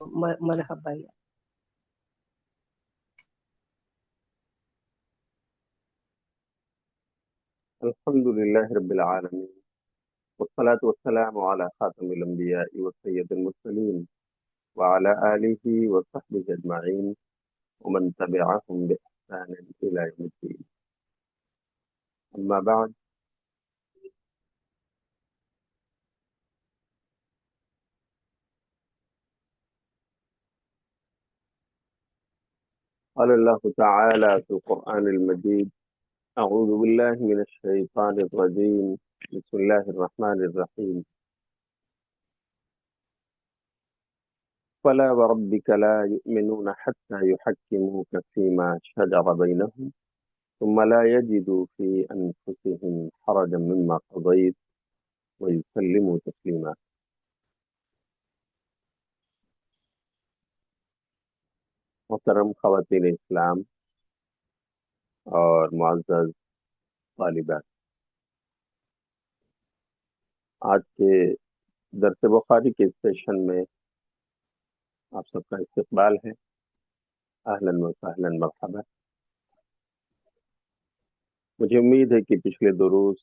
مرحبا یا الحمد لله رب العالمين والصلاة والسلام على خاتم الأنبياء والسيد المرسلين وعلى آله وصحبه أجمعين ومن تبعهم بإحسان إلى يوم الدين. أما بعد، قال الله تعالى في القرآن المجيد: أعوذ بالله من الشيطان الرجيم، بسم الله الرحمن الرحيم. فلا وربك لا يؤمنون حتى يحكموك فيما شجر بينهم ثم لا يجدوا في أنفسهم حرجا مما قضيت ويسلموا تسليما. محترم خواتین اسلام اور معزز طالبات، آج کے درس بخاری کے سیشن میں آپ سب کا استقبال ہے. اہلا و سہلا مرحبا. مجھے امید ہے کہ پچھلے دروس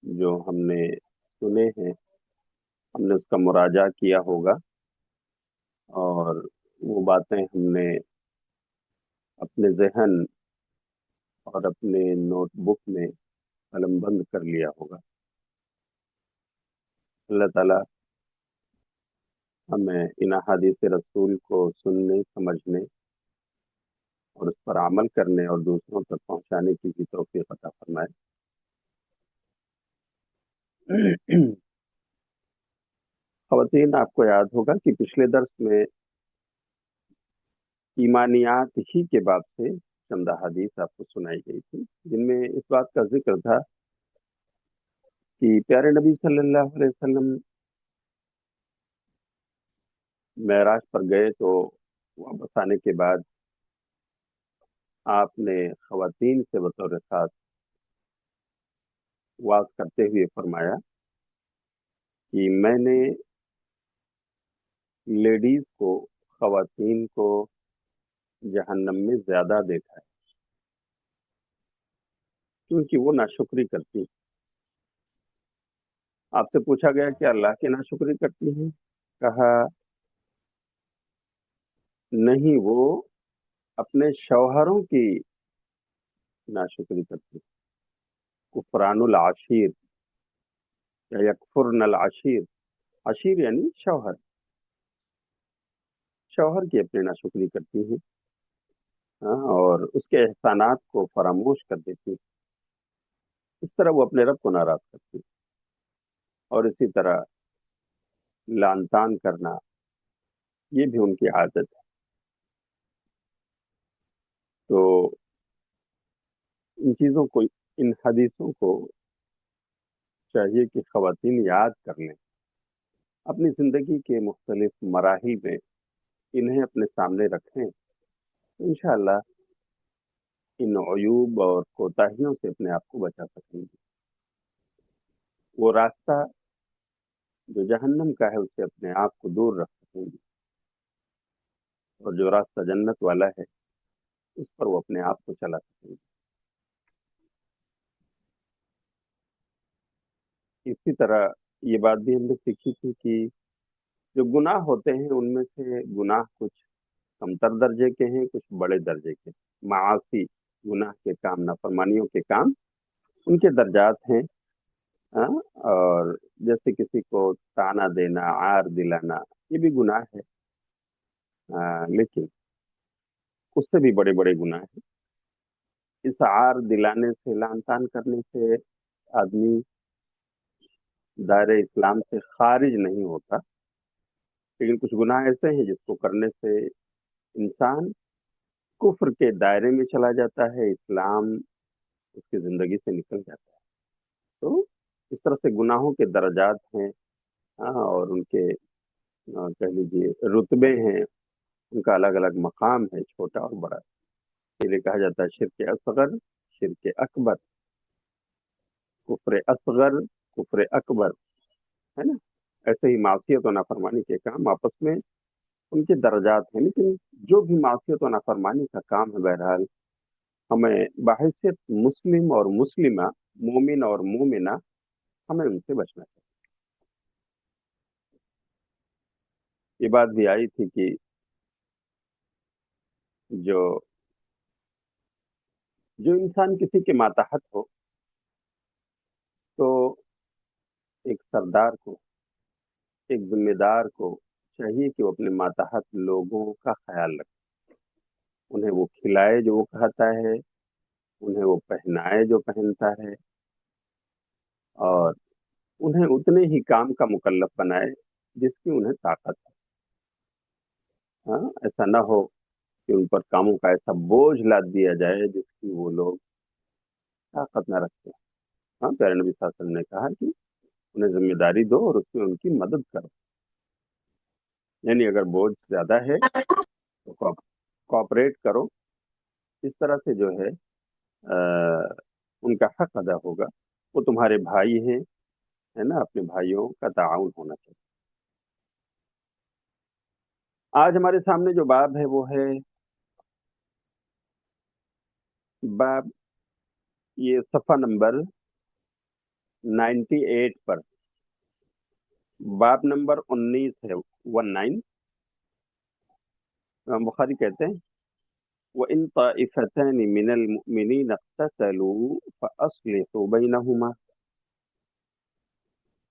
جو ہم نے سنے ہیں ہم نے اس کا مراجعہ کیا ہوگا اور وہ باتیں ہم نے اپنے ذہن اور اپنے نوٹ بک میں قلم بند کر لیا ہوگا. اللہ تعالیٰ ہمیں ان احادیث رسول کو سننے، سمجھنے اور اس پر عمل کرنے اور دوسروں تک پہنچانے کی بھی توفیق عطا فرمائے. خواتین، آپ کو یاد ہوگا کہ پچھلے درس میں ایمانیات ہی کے باب سے چند احادیث آپ کو سنائی گئی تھی، جن میں اس بات کا ذکر تھا کہ پیارے نبی صلی اللہ علیہ وسلم معراج پر گئے تو واپس آنے کے بعد آپ نے خواتین سے بطور خاص واز کرتے ہوئے فرمایا کہ میں نے لیڈیز کو، خواتین کو جہنم میں زیادہ دیکھا ہے کیونکہ وہ ناشکری کرتی. آپ سے پوچھا گیا کہ اللہ کی ناشکری کرتی ہیں؟ کہا نہیں، وہ اپنے شوہروں کی ناشکری کرتی. کفران العشیر یا یکفرن العشیر، عشیر یعنی شوہر، شوہر کی اپنی ناشکری کرتی ہیں اور اس کے احسانات کو فراموش کر دیتی. اس طرح وہ اپنے رب کو ناراض کرتی. اور اسی طرح لعن طعن کرنا یہ بھی ان کی عادت ہے. تو ان چیزوں کو، ان حدیثوں کو چاہیے کہ خواتین یاد کر لیں، اپنی زندگی کے مختلف مراحل میں انہیں اپنے سامنے رکھیں. انشاءاللہ ان عیوب اور کوتاہیوں سے اپنے آپ کو بچا سکیں گے. وہ راستہ جو جہنم کا ہے اس سے اپنے آپ کو دور رکھ سکیں گے، اور جو راستہ جنت والا ہے اس پر وہ اپنے آپ کو چلا سکیں گے. اسی طرح یہ بات بھی ہم نے سیکھی تھی کہ جو گناہ ہوتے ہیں ان میں سے گناہ کچھ کمتر درجے کے ہیں، کچھ بڑے درجے کے. معاصی، گناہ کے کام، نافرمانیوں کے کام، ان کے درجات ہیں. اور جیسے کسی کو تانا دینا، عار دلانا، یہ بھی گناہ ہے، لیکن اس سے بھی بڑے بڑے گناہ ہیں. اس عار دلانے سے، لعن طعن کرنے سے آدمی دائرہ اسلام سے خارج نہیں ہوتا، لیکن کچھ گناہ ایسے ہیں جس کو کرنے سے انسان کفر کے دائرے میں چلا جاتا ہے، اسلام اس کی زندگی سے نکل جاتا ہے. تو اس طرح سے گناہوں کے درجات ہیں اور ان کے کہہ لیجیے رتبے ہیں، ان کا الگ الگ مقام ہے، چھوٹا اور بڑا. اس لیے کہا جاتا ہے شرک اصغر، شرک اکبر، کفر اصغر، کفر اکبر، ہے نا. ایسے ہی معصیت و نافرمانی کے کام آپس میں ان کے درجات ہیں، لیکن جو بھی معصیت و نافرمانی کا کام ہے، بہرحال ہمیں بحیثیت مسلم اور مسلمہ، مومن اور مومنہ، ہمیں ان سے بچنا چاہیے۔ یہ بات بھی آئی تھی کہ جو جو انسان کسی کے ماتحت ہو تو ایک سردار کو، ایک ذمہ دار کو چاہیے کہ وہ اپنے ماتحت لوگوں کا خیال رکھے، انہیں وہ کھلائے جو وہ کھاتا ہے، انہیں وہ پہنائے جو پہنتا ہے، اور انہیں اتنے ہی کام کا مکلف بنائے جس کی انہیں طاقت ہے۔ ہاں، ایسا نہ ہو کہ ان پر کاموں کا ایسا بوجھ لاد دیا جائے جس کی وہ لوگ طاقت نہ رکھتے۔ ہاں، پیارے نبی صلی اللہ علیہ وسلم نے کہا کہ انہیں ذمہ داری دو اور اس میں ان کی مدد کرو، یعنی اگر بوجھ زیادہ ہے تو کوآپریٹ کرو، اس طرح سے جو ہے ان کا حق ادا ہوگا۔ وہ تمہارے بھائی ہیں، ہے نا، اپنے بھائیوں کا تعاون ہونا چاہیے۔ آج ہمارے سامنے جو باب ہے وہ ہے باب، یہ صفحہ نمبر 98 پر، باب نمبر 19 ہے، 19۔ امام بخاری کہتے ہیں وَإِن طَائِفَتَانِ مِنَ الْمُؤْمِنِينَ اقْتَتَلُوا فَأَصْلِحُوا بَيْنَهُمَا،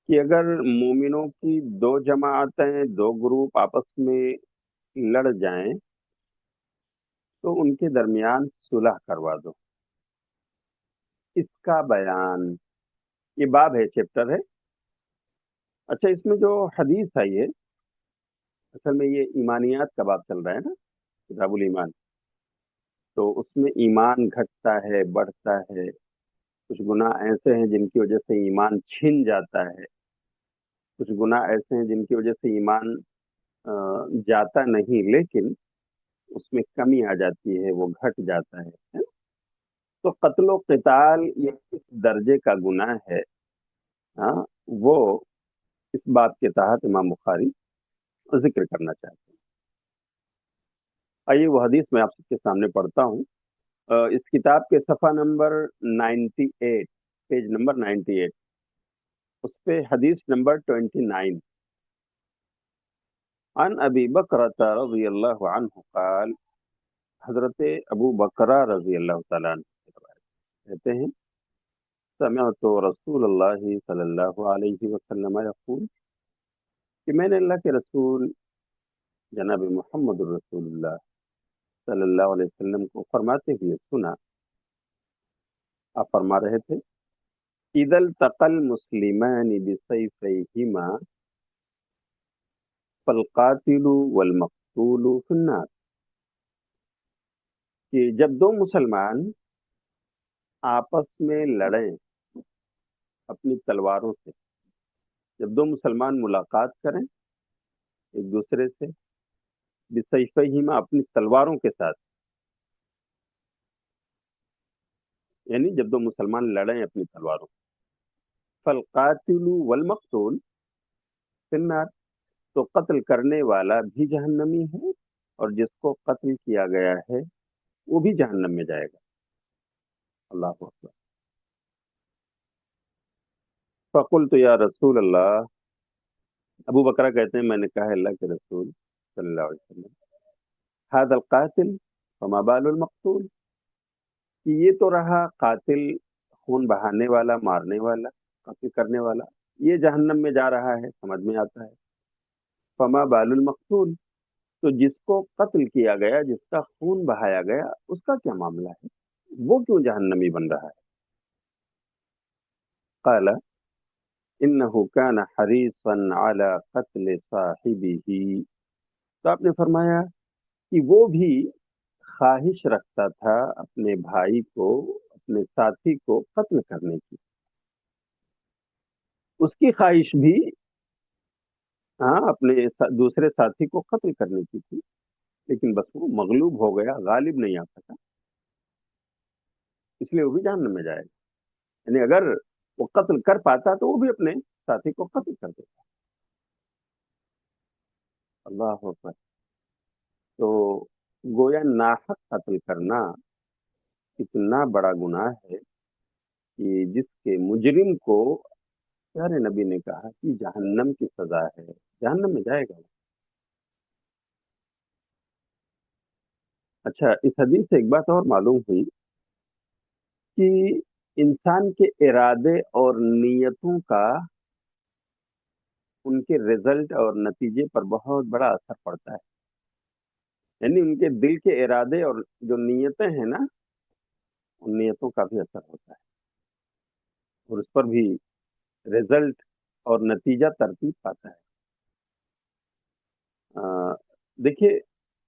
کہ اگر مومنوں کی دو جماعتیں، دو گروپ آپس میں لڑ جائیں تو ان کے درمیان صلح کروا دو۔ اس کا بیان، یہ باب ہے، چیپٹر ہے۔ اچھا، اس میں جو حدیث آئی ہے، اصل میں یہ ایمانیات کا باب چل رہا ہے نا، کتاب الایمان، تو اس میں ایمان گھٹتا ہے، بڑھتا ہے، کچھ گناہ ایسے ہیں جن کی وجہ سے ایمان چھن جاتا ہے، کچھ گناہ ایسے ہیں جن کی وجہ سے ایمان جاتا نہیں لیکن اس میں کمی آ جاتی ہے، وہ گھٹ جاتا ہے۔ تو قتل و قتال یہ کس درجے کا گناہ ہے، ہاں، وہ اس بات کے تحت امام بخاری ذکر کرنا چاہتے ہیں۔ آئیے وہ حدیث میں آپ سب کے سامنے پڑھتا ہوں۔ اس کتاب کے صفحہ نمبر 98، پیج نمبر 98، اس پہ حدیث نمبر 29۔ عن ابی بکرۃ رضی اللہ عنہ قال، حضرت ابو بکرہ رضی اللہ تعالیٰ عنہ کہتے ہیں سمعت رسول اللہ صلی اللہ علیہ وسلم یقول، کہ میں نے اللہ کے رسول جناب محمد الرسول اللہ صلی اللہ علیہ وسلم کو فرماتے ہوئے سنا۔ آپ فرما رہے تھے اذا التقى المسلمان بسيفيهما فالقاتل والمقتول في النار، کہ جب دو مسلمان آپس میں لڑیں اپنی تلواروں سے، جب دو مسلمان ملاقات کریں ایک دوسرے سے، بسیفیہما، اپنی تلواروں کے ساتھ، یعنی جب دو مسلمان لڑیں اپنی تلواروں، فالقاتل والمقتول فی النار، تو قتل کرنے والا بھی جہنمی ہے اور جس کو قتل کیا گیا ہے وہ بھی جہنم میں جائے گا۔ اللہ اکبر۔ فقلت یا رسول اللہ، ابو بکرہ کہتے ہیں میں نے کہا اللہ کے رسول صلی اللہ علیہ وسلم، هذا القاتل فما بال المقتول، کہ یہ تو رہا قاتل، خون بہانے والا، مارنے والا، قتل کرنے والا، یہ جہنم میں جا رہا ہے، سمجھ میں آتا ہے۔ فما بال المقتول، تو جس کو قتل کیا گیا، جس کا خون بہایا گیا، اس کا کیا معاملہ ہے، وہ کیوں جہنمی بن رہا ہے؟ قال انه كان حريصا على قتل صاحبه، تو آپ نے فرمایا کہ وہ بھی خواہش رکھتا تھا اپنے بھائی کو، اپنے ساتھی کو قتل کرنے کی، اس کی خواہش بھی، ہاں، اپنے دوسرے ساتھی کو قتل کرنے کی تھی، لیکن بس وہ مغلوب ہو گیا، غالب نہیں آ سکا، اس لیے وہ بھی جہنم میں جائے گا۔ یعنی اگر وہ قتل کر پاتا تو وہ بھی اپنے ساتھی کو قتل کر دیتا۔ اللہ اکبر۔ तो गोया नाहक कत्ल करना इतना बड़ा गुनाह है कि जिसके मुजरिम को प्यारे नबी ने कहा कि जहन्नम की सजा है, जहन्नम में जाएगा वो। अच्छा, इस हदीस से एक बात और मालूम हुई कि इंसान के इरादे और नीयतों का उनके रिजल्ट और नतीजे पर बहुत बड़ा असर पड़ता है। यानी उनके दिल के इरादे और जो नीयतें हैं ना, उन नियतों का भी असर होता है और उस पर भी रिजल्ट और नतीजा तरतीब पाता है। अ, देखिए,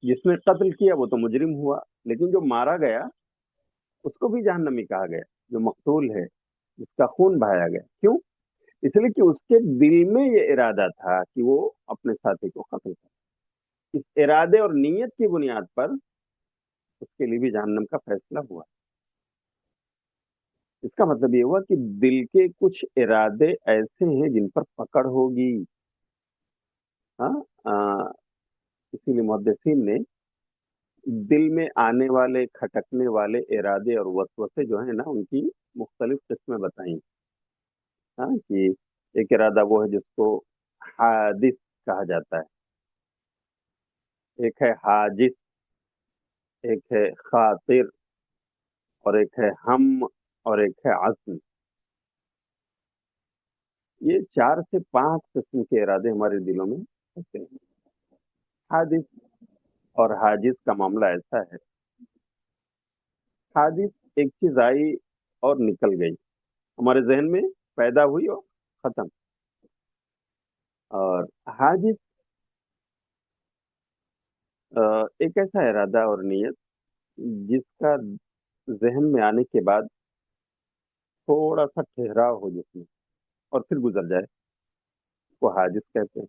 जिसने कत्ल किया वो तो मुजरिम हुआ, लेकिन जो मारा गया उसको भी जहन्नमी कहा गया, जो मकतूल है, जिसका खून बहाया गया। क्यों? इसलिए कि उसके दिल में ये इरादा था कि वो अपने साथी को कत्ल करे। इस इरादे और नीयत की बुनियाद पर उसके लिए भी जहन्नम का फैसला हुआ। इसका मतलब ये हुआ कि दिल के कुछ इरादे ऐसे हैं जिन पर पकड़ होगी। हाँ। इसीलिए मुहद्दिसीन ने दिल में आने वाले, खटकने वाले इरादे और वसवसे जो है ना, उनकी मुख्तलिफ किस्में बताई। हाँ, कि एक इरादा वो है जिसको हादिस कहा जाता है, एक है हाजिस, एक है खातिर, और एक है हम, और एक है अज़्म। ये 4 से 5 किस्म के इरादे हमारे दिलों में होते हैं। हादिस और हाजिस का मामला ऐसा है, हादिस एक चीज आई और निकल गई, हमारे जहन में पैदा हुई और खत्म। और हाजिस एक ऐसा इरादा और नीयत जिसका जहन में आने के बाद थोड़ा सा ठहराव हो जिसमें और फिर गुजर जाए, वो हाजिस कहते हैं।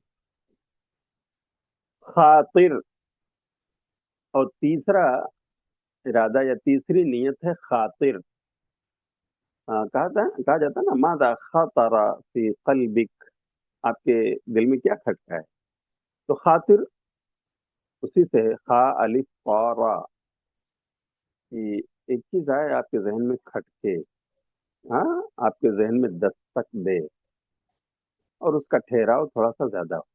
खातिर, और तीसरा इरादा या तीसरी नीयत है खातिर। कहा जाता है ना, मादा खातरा फी कल्बिक, आपके दिल में क्या खटका है। तो खातिर उसी से है, खा अलिफ रा, कि एक चीज आए आपके जहन में खटके, हाँ, आपके जहन में दस्तक दे और उसका ठहराव थोड़ा सा ज्यादा हो,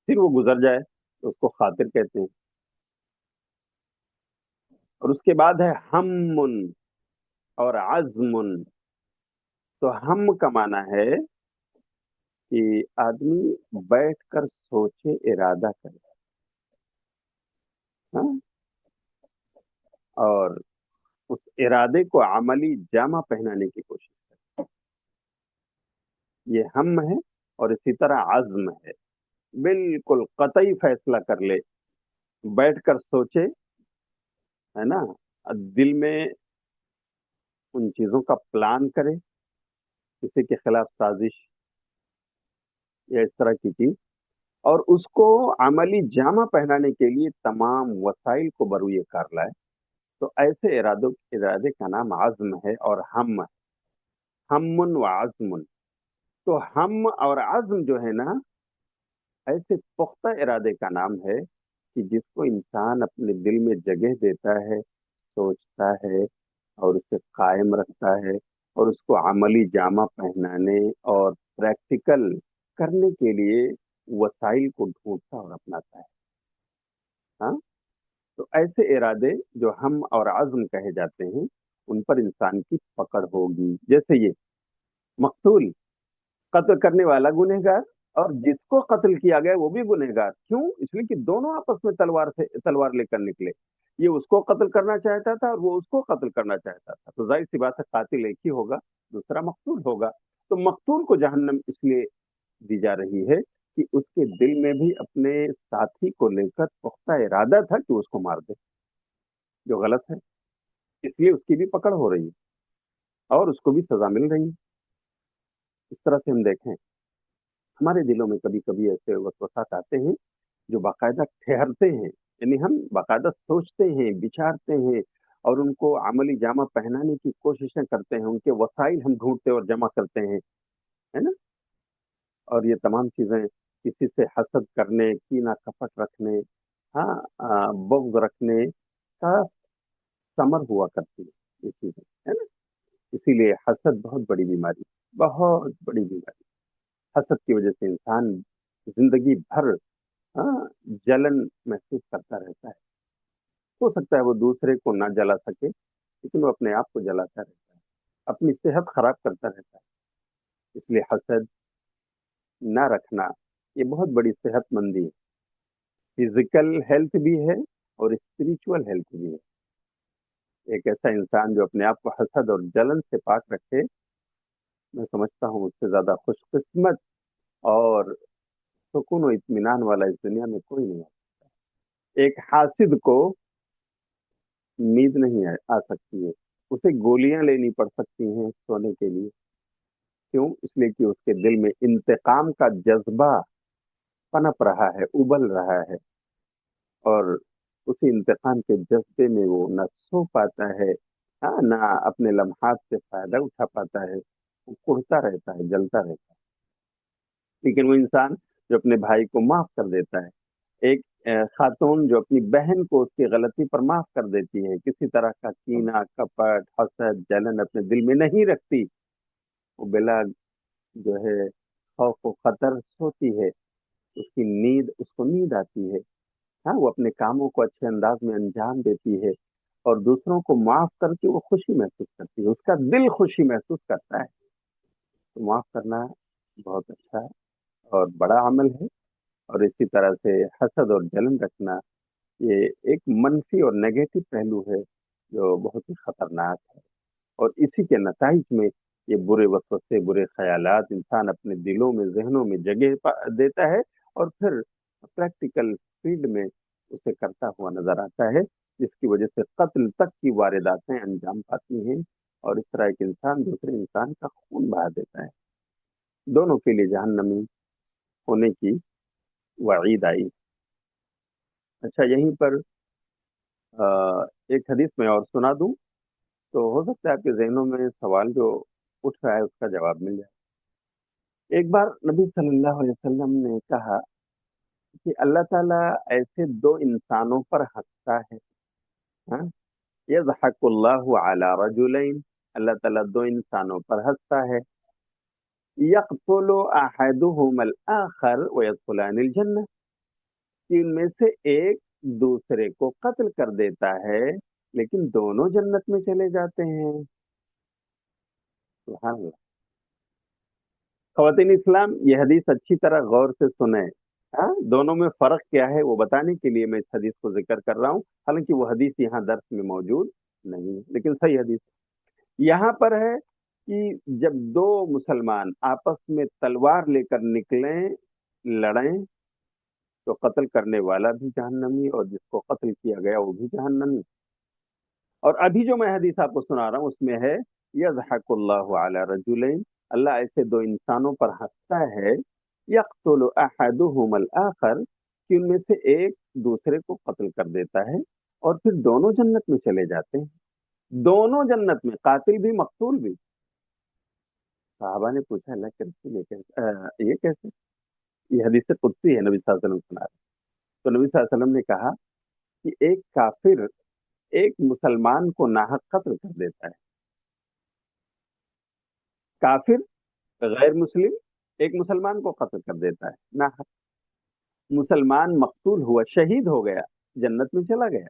फिर वो गुजर जाए, तो उसको खातिर कहते हैं। और उसके बाद है हममुन और अज़मुन। तो हम का माना है कि आदमी बैठ कर सोचे, इरादा करे, हाँ, और उस इरादे को अमली जामा पहनाने की कोशिश करे, ये हम है। और इसी तरह अज़्म है, बिल्कुल कतई फैसला कर ले, बैठ कर सोचे, है ना, दिल में उन चीजों का प्लान करे, किसी के खिलाफ साजिश या इस तरह की चीज, और उसको अमली जामा पहनाने के लिए तमाम वसाइल को बरूए कार लाए। तो ऐसे इरादे का नाम आज़्म है और हम, हममुन व आज़मुन। तो हम और आज़्म जो है ना, ऐसे पुख्ता इरादे का नाम है कि जिसको इंसान अपने दिल में जगह देता है, सोचता है और उसे कायम रखता है, और उसको अमली जामा पहनाने और प्रैक्टिकल करने के लिए वसाइल को ढूंढता और अपनाता है। हाँ। तो ऐसे इरादे जो हम और आज़म कहे जाते हैं, उन पर इंसान की पकड़ होगी। जैसे ये मकतूल, कत्ल करने वाला गुनहगार, और जिसको कत्ल किया गया वो भी गुनहगार। क्यों? इसलिए कि दोनों आपस में तलवार लेकर निकले। ये उसको कत्ल करना चाहता था और वो उसको कत्ल करना चाहता था, तो जाहिर सी बात है कातिल एक ही होगा, दूसरा मकतूल होगा। तो मकतूल को जहन्नम इसलिए दी जा रही है कि उसके दिल में भी अपने साथी को लेकर पुख्ता इरादा था कि उसको मार दे, जो गलत है। इसलिए उसकी भी पकड़ हो रही है और उसको भी सजा मिल रही है। इस तरह से हम देखें, हमारे दिलों में कभी कभी ऐसे वसवसात आते हैं जो बाकायदा ठहरते हैं, यानी हम बाकायदा सोचते हैं, विचारते हैं, और उनको अमली जामा पहनाने की कोशिशें करते हैं, उनके वसाइल हम ढूंढते और जमा करते हैं, है ना। और ये तमाम चीजें किसी से हसद करने, कीना कपट रखने, हाँ, बुग़्ज़ रखने का समर हुआ करती है ये चीज़ें, है ना? इसीलिए हसद बहुत बड़ी बीमारी, बहुत बड़ी बीमारी। हसद की वजह से इंसान ज़िंदगी भर हाँ, जलन महसूस करता रहता है। हो सकता है वो दूसरे को ना जला सके, लेकिन वो अपने आप को जलाता रहता है, अपनी सेहत खराब करता रहता है। इसलिए हसद ना रखना, ये बहुत बड़ी सेहतमंदी है। फिज़िकल हेल्थ भी है और स्पिरिचुअल हेल्थ भी है। एक ऐसा इंसान जो अपने आप को हसद और जलन से पाक रखे, मैं समझता हूँ उससे ज़्यादा खुशकिस्मत और सुकून और इत्मीनान वाला इस दुनिया में कोई नहीं है। एक हासिद को नींद नहीं आ सकती है, उसे गोलियां लेनी पड़ सकती हैं सोने के लिए। क्यों? इसलिए कि उसके दिल में इंतकाम का जज्बा पनप रहा है, उबल रहा है, और उसी इंतकाम के जज्बे में वो न सो पाता है, हाँ, ना अपने लम्हात से फायदा उठा पाता है। वो कुढ़ता रहता है, जलता रहता है। लेकिन वो इंसान जो अपने भाई को माफ कर देता है, एक खातून जो अपनी बहन को उसकी गलती पर माफ कर देती है, किसी तरह का कीना, कपट, हसद, जलन अपने दिल में नहीं रखती, वो बिला जो है खौफ व खतर सोती है, उसकी नींद, उसको नींद आती है। हाँ, वो अपने कामों को अच्छे अंदाज में अंजाम देती है और दूसरों को माफ करके वो खुशी महसूस करती है, उसका दिल खुशी महसूस करता है। तो माफ करना बहुत अच्छा और बड़ा अमल है। और इसी तरह से हसद और जलन रखना, ये एक मनफी और नेगेटिव पहलू है जो बहुत ही खतरनाक है। और इसी के नताइज में ये बुरे वसवसे, बुरे ख्यालात इंसान अपने दिलों में, जहनों में जगह देता है, और फिर प्रैक्टिकल फील्ड में उसे करता हुआ नजर आता है, जिसकी वजह से कत्ल तक की वारदातें अंजाम पाती हैं, और इस तरह एक इंसान दूसरे इंसान का खून बहा देता है। दोनों के लिए जहन्नमी होने की वईद आई। अच्छा, यहीं पर एक हदीस में और सुना दूं, तो हो सकता है आपके जहनों में सवाल जो उठ रहा है उसका जवाब मिल जाए। एक बार नबी सल्लल्लाहु अलैहि वसल्लम ने कहा कि अल्लाह ताला ऐसे दो इंसानों पर हंसता है, हाँ, यज़हकुल्लाहु अला रजुलैन, अल्लाह ताला दो इंसानों पर हंसता है, यक़्तुलु अहदुहुमल आखर व यदखुलानिल जन्नह, कि उनमें से एक दूसरे को कत्ल कर देता है, लेकिन दोनों जन्नत में चले जाते हैं। सुभान अल्लाह। ख़वातीन इस्लाम, ये हदीस अच्छी तरह गौर से सुने। हाँ, दोनों में फर्क क्या है वो बताने के लिए मैं इस हदीस को जिक्र कर रहा हूँ। हालांकि वो हदीस यहाँ दर्स में मौजूद नहीं है, लेकिन सही हदीस यहाँ पर है कि जब दो मुसलमान आपस में तलवार लेकर निकलें, लड़ें, तो कत्ल करने वाला भी जहन्नमी और जिसको कत्ल किया गया वो भी जहन्नमी। और अभी जो मैं हदीस आपको सुना रहा हूँ उसमें है, यज़हकुल्लाहु अला रजुलैन, अल्लाह ऐसे दो इंसानों पर हंसता है, यक़्तुलु अहदुहुमल आखर, कि उनमें से एक दूसरे को कत्ल कर देता है, और फिर दोनों जन्नत में चले जाते हैं। दोनों जन्नत में, कातिल भी मकतूल भी। साहबा ने पूछा, अल्लाह के रसूल ये कैसे? ये हदीस कुदसी है, नबी सल्लल्लाहु अलैहि वसल्लम सुना रहे। तो नबी सल्लल्लाहु अलैहि वसल्लम ने कहा कि एक काफिर एक मुसलमान को नाहक कत्ल कर देता है। काफिर, गैर मुस्लिम, एक मुसलमान को कत्ल कर देता है नाहक। मुसलमान मकतूल हुआ, शहीद हो गया, जन्नत में चला गया,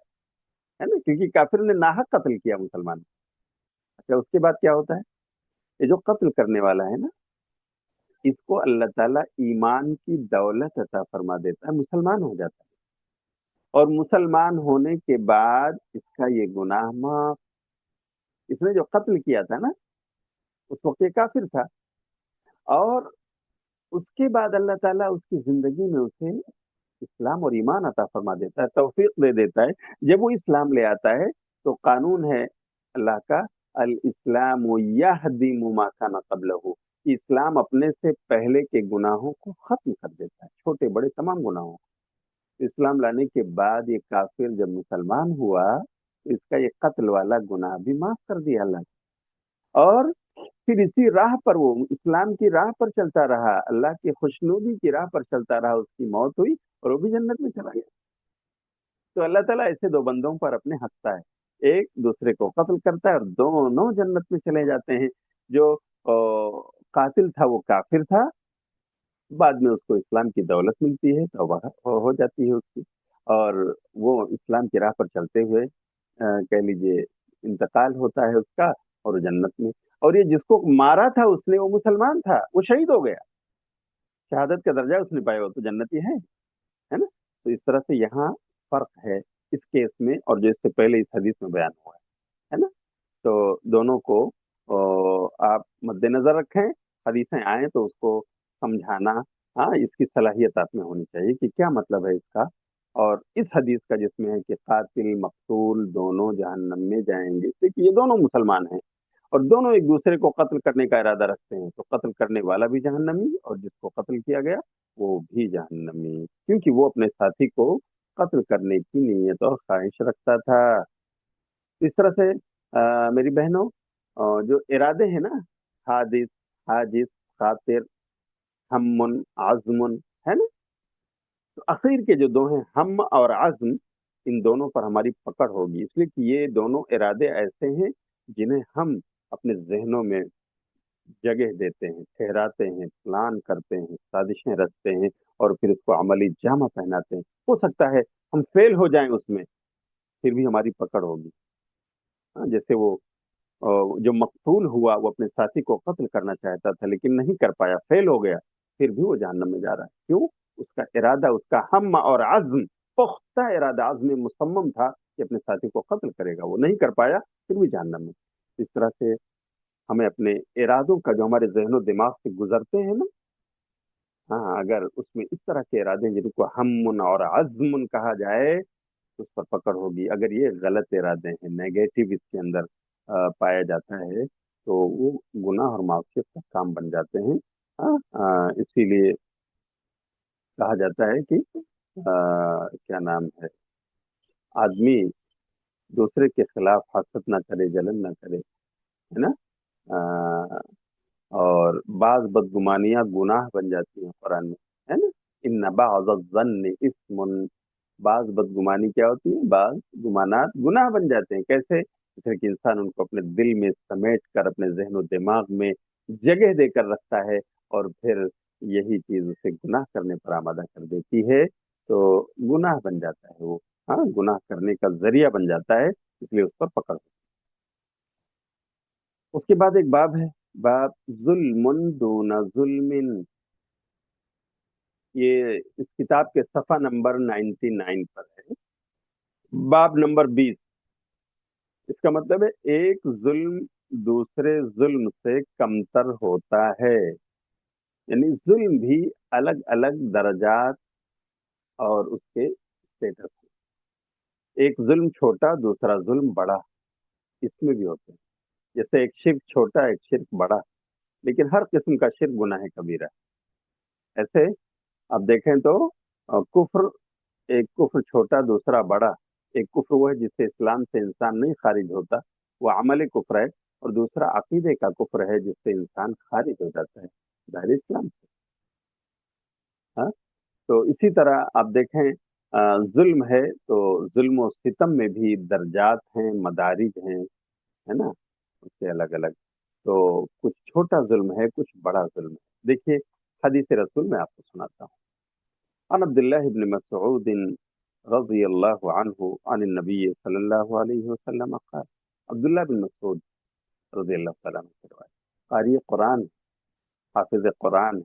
है ना, क्योंकि काफिर ने नाहक कत्ल किया मुसलमान। अच्छा, उसके बाद क्या होता है? ये जो कत्ल करने वाला है ना, इसको अल्लाह ताला ईमान की दौलत अता फरमा देता है, मुसलमान हो जाता है। और मुसलमान होने के बाद इसका ये गुनाह माफ। इसने जो कत्ल किया था ना, उस वक्त ये काफिर था, और उसके बाद अल्लाह ताला उसकी जिंदगी में उसे इस्लाम और ईमान अता फरमा देता है, तौफीक दे देता है। जब वो इस्लाम ले आता है, तो कानून है अल्लाह का, अल इस्लाम यहदिमु मा काना क़ब्लहु, कि इस्लाम अपने से पहले के गुनाहों को खत्म कर देता है, छोटे बड़े तमाम गुनाहों को। इस्लाम लाने के बाद ये काफिर जब मुसलमान हुआ, तो इसका ये कत्ल वाला गुनाह भी माफ कर दिया अल्लाह ने। और फिर इसी राह पर वो इस्लाम की राह पर चलता रहा, अल्लाह की खुशनुदी की राह पर चलता रहा, उसकी मौत हुई और वो भी जन्नत में चला गया। تو اللہ ताला ऐसे दो बंदों पर अपने हंसता है, एक दूसरे को कत्ल करता है और दोनों जन्नत में चले जाते हैं। जो कातिल था वो काफिर था, बाद में उसको इस्लाम की दौलत मिलती है, तौबा हो जाती है उसकी, और वो इस्लाम की राह पर चलते हुए कह लीजिए इंतकाल होता है उसका, और वो जन्नत में। और ये जिसको मारा था उसने, वो मुसलमान था, वो शहीद हो गया, शहादत का दर्जा उसने पाया, वो तो जन्नती है ना। तो इस तरह से यहाँ फर्क है इस केस में और जो इससे पहले इस हदीस में बयान हुआ है ना। तो दोनों को आप मद्देनजर रखें, हदीसें आए तो उसको समझाना, हाँ, इसकी सलाहियत आप में होनी चाहिए कि क्या मतलब है इसका। और इस हदीस का जिसमें है कि कातिल मकतूल दोनों जहन्नम में जाएंगे, देखिए ये दोनों मुसलमान हैं और दोनों एक दूसरे को कत्ल करने का इरादा रखते हैं, तो कत्ल करने वाला भी जहन्नमी और जिसको कत्ल किया गया वो भी जहन्नमी, क्योंकि वो अपने साथी को कत्ल करने की नीयत और ख्वाहिश रखता था। तो इस तरह से मेरी बहनों, जो इरादे हैं ना, हादिस, हाजिस, खातिर, हममुन, आजमुन, है ना। तो अखीर के जो दो हैं हम और आज़म, इन दोनों पर हमारी पकड़ होगी, इसलिए कि ये दोनों इरादे ऐसे हैं जिन्हें हम अपने जहनों में जगह देते हैं, ठहराते हैं, प्लान करते हैं, साजिशें रचते हैं और फिर उसको अमली जामा पहनाते हैं। हो सकता है हम फेल हो जाएं उसमें, फिर भी हमारी पकड़ होगी। हाँ, जैसे वो जो मकतूल हुआ, वो अपने साथी को कत्ल करना चाहता था लेकिन नहीं कर पाया, फेल हो गया, फिर भी वो जहन्नम में जा रहा है। क्यों? उसका इरादा, उसका हम और आज़म, पुख्ता इरादा, आज़म मुसम्मम था कि अपने साथी को कत्ल करेगा, वो नहीं कर पाया, फिर भी जहन्नम में। इस तरह से हमें अपने इरादों का जो हमारे जहनो दिमाग से गुजरते हैं ना, हाँ, अगर उसमें इस तरह के इरादे हैं जिनको हममुन और अज़्मुन कहा जाए, तो उस पर पकड़ होगी। अगर ये गलत इरादे हैं, नेगेटिव इसके अंदर पाया जाता है, तो वो गुनाह और मासियत का काम बन जाते हैं। हाँ, इसीलिए कहा जाता है कि क्या नाम है, आदमी दूसरे के खिलाफ हसद ना करे, जलन ना करे, है ना। अ, और बाज बदगुमानियां गुनाह बन जाती हैं कुरान में, है ना। इन बाज़ इस्मुन, बाज बदगुमानी क्या होती है, बाज गुमानात गुनाह बन जाते हैं। कैसे? जैसे कि इंसान उनको अपने दिल में समेट कर अपने जहन दिमाग में जगह देकर रखता है और फिर यही चीज उसे गुनाह करने पर आमादा कर देती है, तो गुनाह बन जाता है वो, हाँ, गुनाह करने का जरिया बन जाता है, इसलिए उस पर पकड़। उसके बाद एक बाब है, बाब जुल्मुन दूना जुल्मिन। ये इस किताब के सफा नंबर 99 पर है, बाब नंबर 20। इसका मतलब है एक जुल्म दूसरे जुल्म से कमतर होता है, यानी जुल्म भी अलग अलग दर्जात और उसके स्टेटस। एक जुल्म छोटा, दूसरा जुल्म बड़ा, इसमें भी होते हैं। जैसे एक शिर्क छोटा, एक शिर्क बड़ा, लेकिन हर किस्म का शिर्क गुनाह कबीरा है। ऐसे आप देखें तो कुफ्र, एक कुफ्र छोटा दूसरा बड़ा। एक कुफ्र वो है जिससे इस्लाम से इंसान नहीं खारिज होता, वो अमल कुफ्र है, और दूसरा अकीदे का कुफ्र है जिससे इंसान खारिज हो जाता है दायरे इस्लाम से। हाँ, तो इसी तरह आप देखें, जुल्म है तो जुल्म और सितम में भी दर्जात हैं, मदारिज हैं, है ना, उसके अलग अलग। तो कुछ छोटा जुल्म है, कुछ बड़ा जुल्म है। देखिए, हदीस रसूल मैं आपको सुनाता हूँ। अन अब्दुल्लाह इब्न मसऊद रज़ी अल्लाह अन्हु अन नबी सल्लल्लाहु अलैहि वसल्लम क़ाल। अब्दुल्लाह बिन मसऊद रज़ी अल्लाह तआला अन्हु से रिवायत, कारी कुरान, हाफिज कुरान,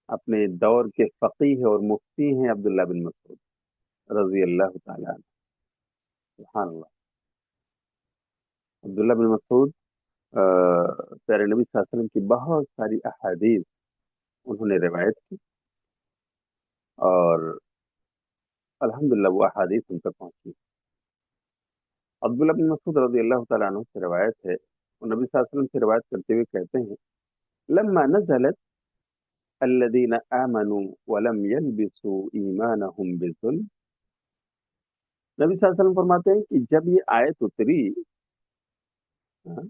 अपने दौर के फकीह और मुफ्ती हैं अब्दुल्लाह बिन मसऊद रज़ी अल्लाह तआला अन्हु। सुभान अल्लाह। अब्दुल्लाह बिन मसऊद प्यारे नबी सल्लल्लाहु अलैहि वसल्लम की बहुत सारी अहादीस उन्होंने रिवायत की, और अल्हम्दुलिल्लाह वो अहादीस उन तक पहुंची। अब्दुल्लाह बिन मसूद रज़ी अल्लाह तआला अन्हु से रिवायत है, वो नबी सल्लल्लाहु अलैहि वसल्लम से रिवायत करते हुए कहते हैं, लम्मा नज़लत अल्लज़ीना आमनू व लम यल्बिसू ईमानहुम बिज़ुल्म। नबी सल्लल्लाहु अलैहि वसल्लम फरमाते हैं कि जब ये आयत उतरी, हाँ,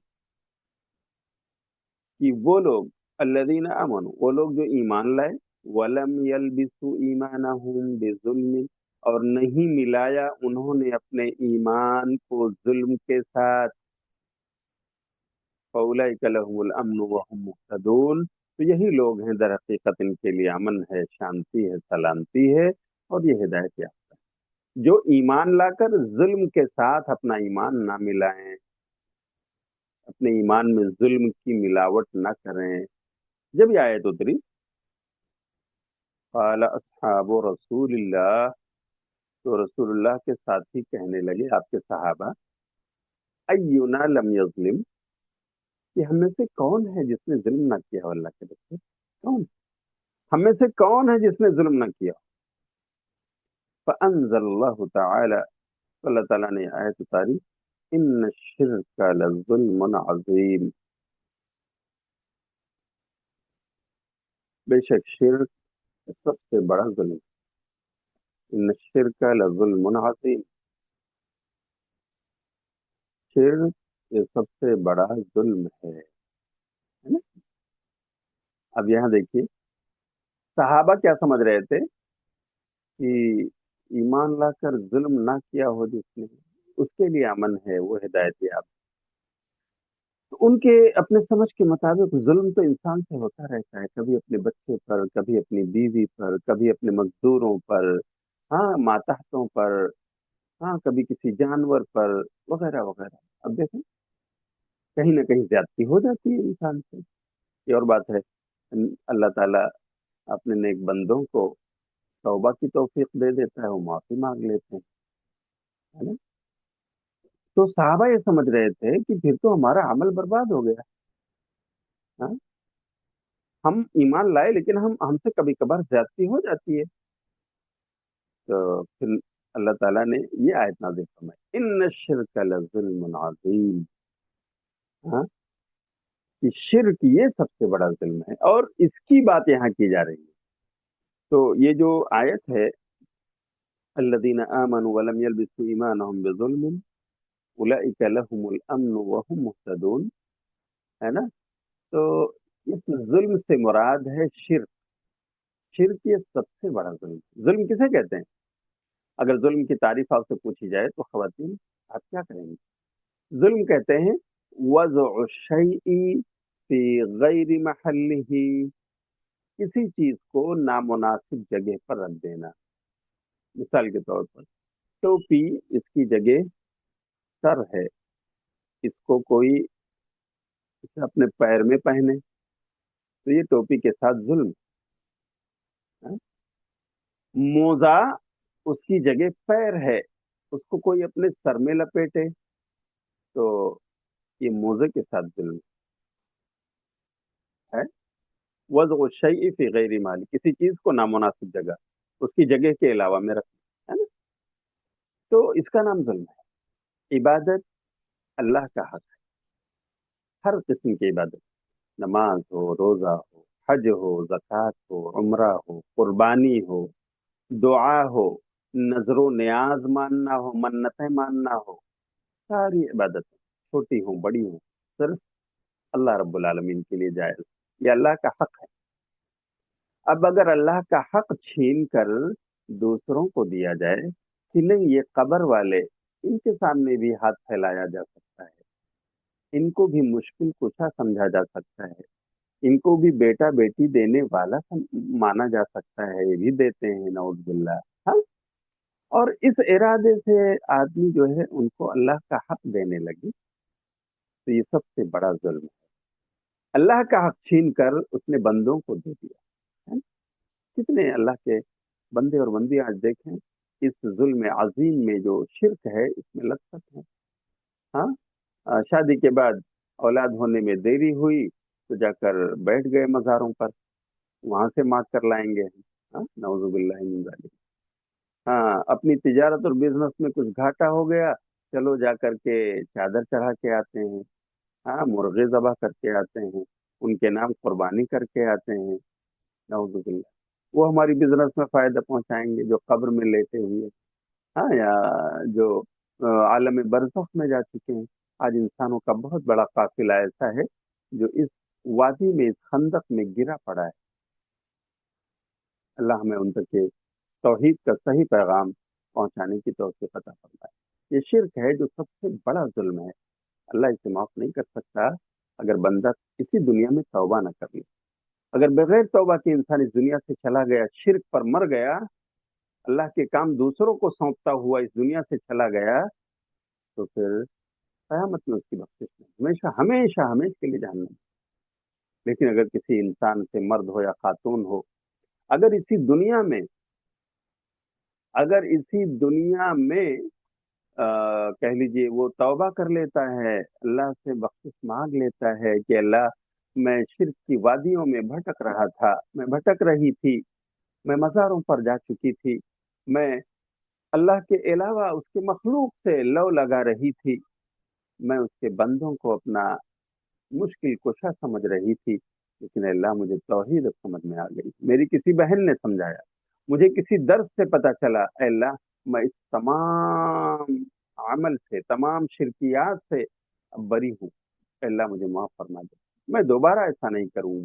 कि वो लोग, अल्लज़ीना आमनू, वो लोग जो ईमान लाए, व लम यल्बिसू ईमानहुम बिज़ुल्म, اور نہیں ملایا انہوں نے اپنے ایمان کو ظلم کے ساتھ، فَأُولَئِكَ لَهُمُ الْأَمْنُ وَهُمْ مُهْتَدُونَ، تو یہی لوگ ہیں در حقیقت، ان کے لیے امن ہے، شانتی ہے، سلامتی ہے، اور یہ ہدایت یافتہ ہے۔ جو ایمان لا کر ظلم کے ساتھ اپنا ایمان نہ ملائیں، اپنے ایمان میں ظلم کی ملاوٹ نہ کریں۔ جب یہ آیت اتری، قال اصحاب رسول اللہ، تو رسول اللہ کے ساتھی کہنے لگے، آپ کے صحابہ، اینا لم یظلم، کہ ہم میں سے کون ہے جس نے ظلم نہ کیا ہو؟ اللہ کے بچے کون؟ ہم میں سے کون ہے جس نے ظلم نہ کیا؟ فانزل اللہ تعالی، اللہ تعالیٰ نے آیت اتاری، ان الشرک لظلم عظیم، بے شک شرک سب سے بڑا ظلم، ان الشرک لظلم عظیم، شرک یہ سب سے بڑا ظلم ہے نا؟ اب یہاں دیکھیے، صحابہ کیا سمجھ رہے تھے کہ ایمان لا کر ظلم نہ کیا ہو جس نے، اس کے لیے امن ہے، وہ ہدایت یاب۔ تو ان کے اپنے سمجھ کے مطابق ظلم تو انسان سے ہوتا رہتا ہے، کبھی اپنے بچے پر، کبھی اپنی بیوی پر، کبھی اپنے مزدوروں پر، ہاں ماتحتوں پر، ہاں کبھی کسی جانور پر، وغیرہ وغیرہ۔ اب دیکھیں، کہیں نہ کہیں زیادتی ہو جاتی ہے انسان سے، یہ اور بات ہے۔ اللہ تعالیٰ اپنے نیک بندوں کو توبہ کی توفیق دے دیتا ہے، وہ معافی مانگ لیتے ہیں، ہے نا؟ تو صحابہ یہ سمجھ رہے تھے کہ پھر تو ہمارا عمل برباد ہو گیا، ہاں؟ ہم ایمان لائے لیکن ہم سے کبھی کبھار زیادتی ہو جاتی ہے۔ تو پھر اللہ تعالیٰ نے یہ آیت نازل فرمائی، ان الشرک لظلم عظیم، ہاں، کہ شرک یہ سب سے بڑا ظلم ہے، اور اس کی بات یہاں کی جا رہی ہے۔ تو یہ جو آیت ہے، الذین آمنوا ولم یلبسوا ایمانہم بظلم اولئک لہم الامن وہم مہتدون، ہے نا؟ تو اس ظلم سے مراد ہے شرک۔ شرک یہ سب سے بڑا ظلم۔ ظلم کسے کہتے ہیں؟ اگر ظلم کی تعریف آپ سے پوچھی جائے تو خواتین آپ کیا کہیں گے؟ ظلم کہتے ہیں وضع الشیء فی غیر محلہ، کسی چیز کو نامناسب جگہ پر رکھ دینا۔ مثال کے طور پر ٹوپی، اس کی جگہ سر ہے، اس کو کوئی اسے اپنے پیر میں پہنے تو یہ ٹوپی کے ساتھ ظلم ہے۔ موزہ، اس کی جگہ پیر ہے، اس کو کوئی اپنے سر میں لپیٹے تو یہ موزے کے ساتھ ظلم ہے۔ وضع الشیء فی غیر مال، کسی چیز کو نامناسب جگہ، اس کی جگہ کے علاوہ میں رکھنا، ہے نا؟ تو اس کا نام ظلم ہے۔ عبادت اللہ کا حق ہے، ہر قسم کی عبادت، نماز ہو، روزہ ہو، حج ہو، زکوٰۃ ہو، عمرہ ہو، قربانی ہو، دعا ہو، نظر و نیاز ماننا ہو، منتیں ماننا ہو، ساری عبادت چھوٹی ہوں بڑی ہوں، صرف اللہ رب العالمین کے لیے جائز، یہ اللہ کا حق ہے۔ اب اگر اللہ کا حق چھین کر دوسروں کو دیا جائے کہ نہیں یہ قبر والے، ان کے سامنے بھی ہاتھ پھیلایا جا سکتا ہے، ان کو بھی مشکل کشا سمجھا جا سکتا ہے، ان کو بھی بیٹا بیٹی دینے والا مانا جا سکتا ہے، یہ بھی دیتے ہیں نعوذ باللہ، ہاں؟ اور اس ارادے سے آدمی جو ہے ان کو اللہ کا حق دینے لگی تو یہ سب سے بڑا ظلم ہے۔ اللہ کا حق چھین کر اس نے بندوں کو دے دیا ہے۔ کتنے اللہ کے بندے اور بندی آج دیکھیں اس ظلم عظیم میں، جو شرک ہے اس میں لگ سکتے ہیں، ہاں؟ شادی کے بعد اولاد ہونے میں دیری ہوئی تو جا کر بیٹھ گئے مزاروں پر، وہاں سے مانگ کر لائیں گے، ہاں؟ نعوذ باللہ من ذالک۔ ہاں، اپنی تجارت اور بزنس میں کچھ گھاٹا ہو گیا، چلو جا کر کے چادر چڑھا کے آتے ہیں، ہاں مرغے ذبح کر کے آتے ہیں، ان کے نام قربانی کر کے آتے ہیں، نعوذ باللہ۔ وہ ہماری بزنس میں فائدہ پہنچائیں گے جو قبر میں لیٹے ہوئے، ہاں، یا جو عالم برزخ میں جا چکے ہیں۔ آج انسانوں کا بہت بڑا قافلہ ایسا ہے جو اس وادی میں، اس خندق میں گرا پڑا ہے۔ اللہ ہمیں ان تک کے توحید کا صحیح پیغام पहुंचाने की तौफीक अता फरमाए। ये शिर्क है जो सबसे बड़ा जुल्म है, अल्लाह इसे माफ नहीं कर सकता अगर बंदा इसी दुनिया में तौबा न कर ले। अगर बगैर तौबा के इंसान इस दुनिया से चला गया, शिर्क पर मर गया, अल्लाह के काम दूसरों को सौंपता हुआ इस दुनिया से चला गया, तो फिर कयामत में उसकी बख्शिश नहीं, हमेशा हमेशा हमेशा के लिए जहन्नम। लेकिन अगर किसी इंसान से, मर्द हो या खातून हो, अगर इसी दुनिया में अगर इसी दुनिया में कह लीजिए वो तौबा कर लेता है, अल्लाह से बख्शिश मांग लेता है कि अल्लाह मैं शिर्क की वादियों में भटक रहा था, मैं भटक रही थी, मैं मज़ारों पर जा चुकी थी, मैं अल्लाह के अलावा उसके मखलूक से लव लगा रही थी, मैं उसके बंदों को अपना मुश्किल कुशा समझ रही थी, लेकिन अल्लाह मुझे तौहीद अब समझ में आ गई, मेरी किसी बहन ने समझाया, मुझे किसी दर्स से पता चला, अल्लाह मैं इस तमाम अमल से, तमाम शिरकियात से अब बरी हूँ, अल्लाह मुझे माफ फरमा दे, मैं दोबारा ऐसा नहीं करूँ।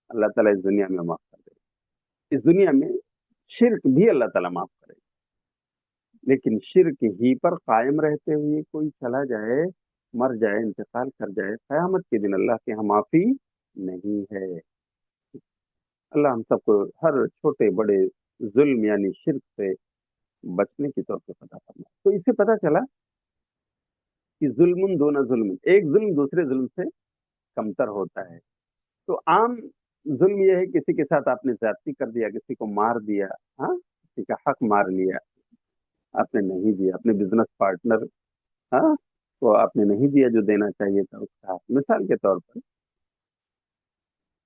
अल्लाह ताला इस दुनिया में माफ कर दे, इस दुनिया में शिर्क भी अल्लाह ताला माफ करे। लेकिन शिर्क ही पर कायम रहते हुए कोई चला जाए, मर जाए, इंतकाल कर जाए, कयामत के दिन अल्लाह के यहाँ माफी नहीं है। अल्लाह हम सबको हर छोटे बड़े जुल्म यानी शिर्क से बचने की तौफीक अता फरमाए। तो इससे पता चला कि जुल्मुन दूना जुल्म, एक जुल्म दूसरे जुल्म से कमतर होता है। तो आम जुल्म यह है किसी के साथ आपने ज्यादती कर दिया, किसी को मार दिया, हाँ, किसी का हक मार लिया, आपने नहीं दिया, अपने बिजनेस पार्टनर, हाँ, तो आपने नहीं दिया जो देना चाहिए था उसका हक, मिसाल के तौर पर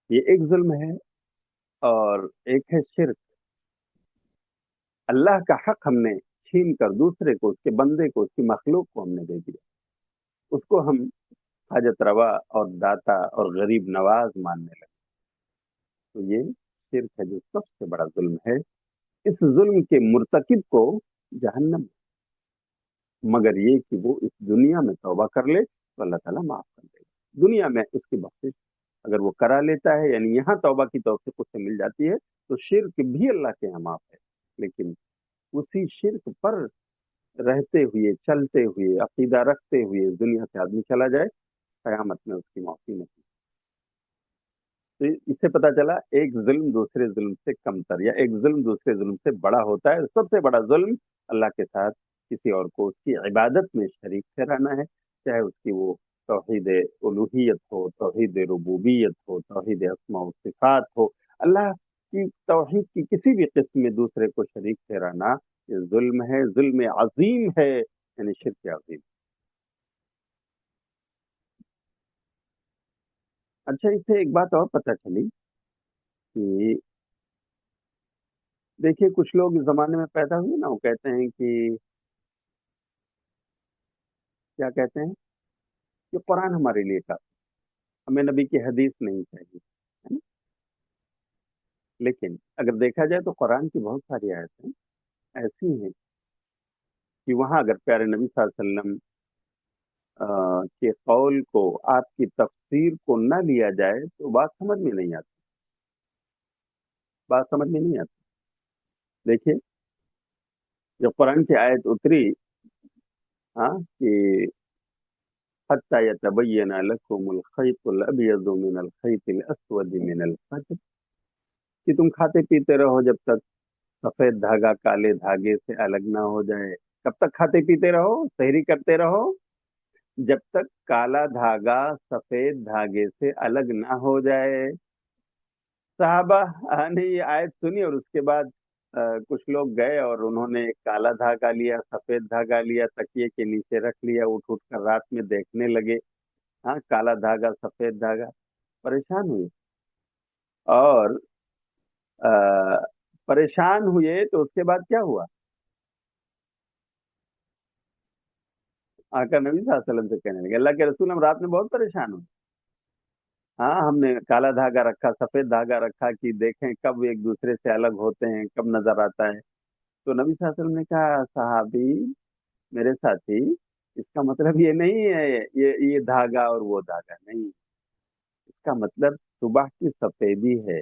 ये एक जुल्म है। और एक है शिर्क, अल्लाह का हक हमने छीन कर दूसरे को, उसके बंदे को, उसकी मखलूक को हमने दे दिया, उसको हम हाजत रवा और दाता और गरीब नवाज मानने लगे। तो ये शिर्क है जो सबसे बड़ा जुल्म है। इस जुल्म के मुर्तकिब को जहन्नम, मगर ये कि वो इस दुनिया में तौबा कर ले तो अल्लाह ताला माफ कर देगा, दुनिया में उसकी बख्शिश अगर वो करा लेता है, यानी यहाँ तौबा की तौफीक उससे मिल जाती है, तो शिर्क भी अल्लाह के यहाँ माफ है। लेकिन उसी शिर्क पर रहते हुए, चलते हुए, अकीदा रखते हुए इस दुनिया से आदमी चला जाए, कयामत में उसकी माफी नहीं। तो इससे पता चला एक जुल्म दूसरे जुल्म से कमतर, या एक जुल्म दूसरे जुल्म से बड़ा होता है। सबसे बड़ा जुल्म अल्लाह के साथ किसी और को उसकी इबादत में शरीक ठहराना है, चाहे उसकी वो तौहीद उलूहियत हो, तौहीद रुबूबियत हो, तौहीद अस्मा व सिफात हो, अल्लाह की तौहीद की किसी भी किस्म में दूसरे को शरीक ठहराना ये जुल्म है, जुल्म अजीम है, यानी शिर्क अजीम। अच्छा, इससे एक बात और पता चली कि देखिए कुछ लोग इस जमाने में पैदा हुए ना, वो कहते हैं कि क्या कहते हैं कि कुरान हमारे लिए काफी, हमें नबी की हदीस नहीं चाहिए, है ना। लेकिन अगर देखा जाए तो कुरान की बहुत सारी आयतें ऐसी हैं कि वहां अगर प्यारे नबी सल्लल्लाहु अलैहि वसल्लम के कौल को, आपकी तफसीर को न लिया जाए तो बात समझ में नहीं आती, बात समझ में नहीं आती। देखिए जब कुरान की आयत उतरी, हाँ, कि हत्ता यतबय्यना लकुमुल खैतुल अबयदु मिनल खैतिल अस्वदि मिनल फज्र, कि तुम खाते पीते रहो जब तक सफेद धागा काले धागे से अलग ना हो जाए। कब तक खाते पीते रहो, सहरी करते रहो, जब तक काला धागा सफेद धागे से अलग ना हो जाए। साहबा ने ये आयत सुनी और उसके बाद कुछ लोग गए और उन्होंने एक काला धागा लिया, सफेद धागा लिया, तकिए के नीचे रख लिया, उठ उठ कर रात में देखने लगे, हाँ, काला धागा सफेद धागा, परेशान हुए। और अ, परेशान हुए तो उसके बाद क्या हुआ, आका नबी सल्लल्लाहु अलैहि वसल्लम से कहने लगे, अल्लाह के रसूल हम रात में बहुत परेशान हुए, हाँ, हमने काला धागा रखा, सफेद धागा रखा कि देखें कब एक दूसरे से अलग होते हैं, कब नजर आता है। तो नबी सल्लल्लाहु अलैहि वसल्लम ने कहा, साहबी, मेरे साथी, इसका मतलब ये नहीं है ये धागा और वो धागा नहीं, इसका मतलब सुबह की सफेदी है,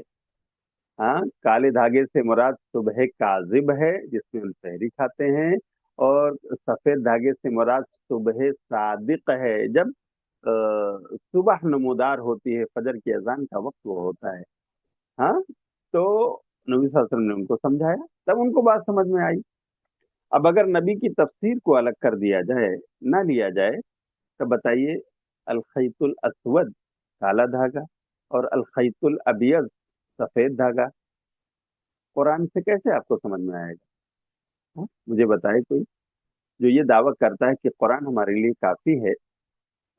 हाँ, काले धागे से मुराद सुबह काजिब है जिसमें हम सहरी खाते हैं, और सफेद धागे से मुराद सुबह सादिक है, जब सुबह नमूदार होती है, फजर की अजान का वक्त वो होता है। हाँ, तो नबी सल्लल्लाहु अलैहि वसल्लम ने उनको समझाया, तब उनको बात समझ में आई। अब अगर नबी की तफसीर को अलग कर दिया जाए, ना लिया जाए, तो बताइए, अल खैतुल अस्वद काला धागा और अल खैतुल अबियज सफेद धागा, कुरान से कैसे आपको समझ में आएगा? हाँ? मुझे बताए कोई जो ये दावा करता है कि कुरान हमारे लिए काफी है,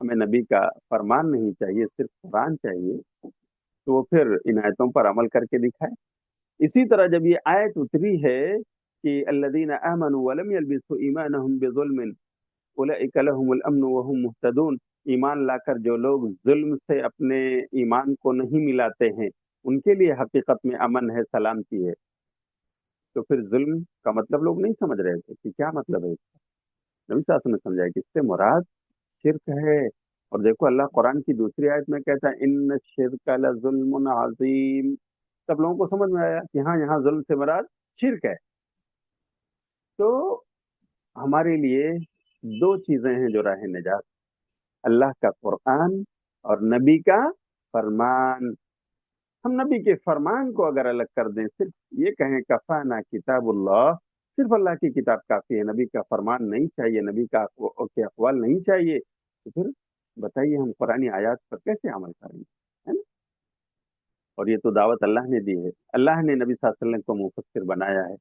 हमें नबी का फरमान नहीं चाहिए, सिर्फ कुरान चाहिए, तो वो फिर इन आयतों पर अमल करके दिखाए। इसी तरह जब ये आयत उतरी है कि अल्लज़ीना आमनू वलम यल्बिसू ईमानहुम बिज़ुल्मिन उलैका लहुमुल अम्नु वहुम मुहतदून, ईमान लाकर जो लोग जुल्म से अपने ईमान को नहीं मिलाते हैं, उनके लिए हकीकत में अमन है, सलामती है। तो फिर जुल्म का मतलब लोग नहीं समझ रहे थे कि क्या मतलब है। नबी साहब ने समझाया कि इससे मुराद शिरक है। और देखो, अल्लाह कुरान की दूसरी आयत में कहता है, इन शिरक लजुल्मुन अजीम। सब लोगों को समझ में आया कि हाँ, यहाँ जुल्म से मुराद शिरक है। तो हमारे लिए दो चीजें हैं जो राह निजात, अल्लाह का कुरान और नबी का फरमान। हम नबी के फरमान को अगर अलग कर दें, सिर्फ ये कहें कफाना किताबुल्लाह, सिर्फ अल्लाह की किताब काफी है, नबी का फरमान नहीं चाहिए, नबी का के अक़वाल नहीं चाहिए, तो फिर बताइए हम कुरानी आयत पर कैसे अमल करेंगे? है ना? और ये तो दावत अल्लाह ने दी है, अल्लाह ने नबी सल्लल्लाहु अलैहि वसल्लम को मुफस्सिर बनाया है।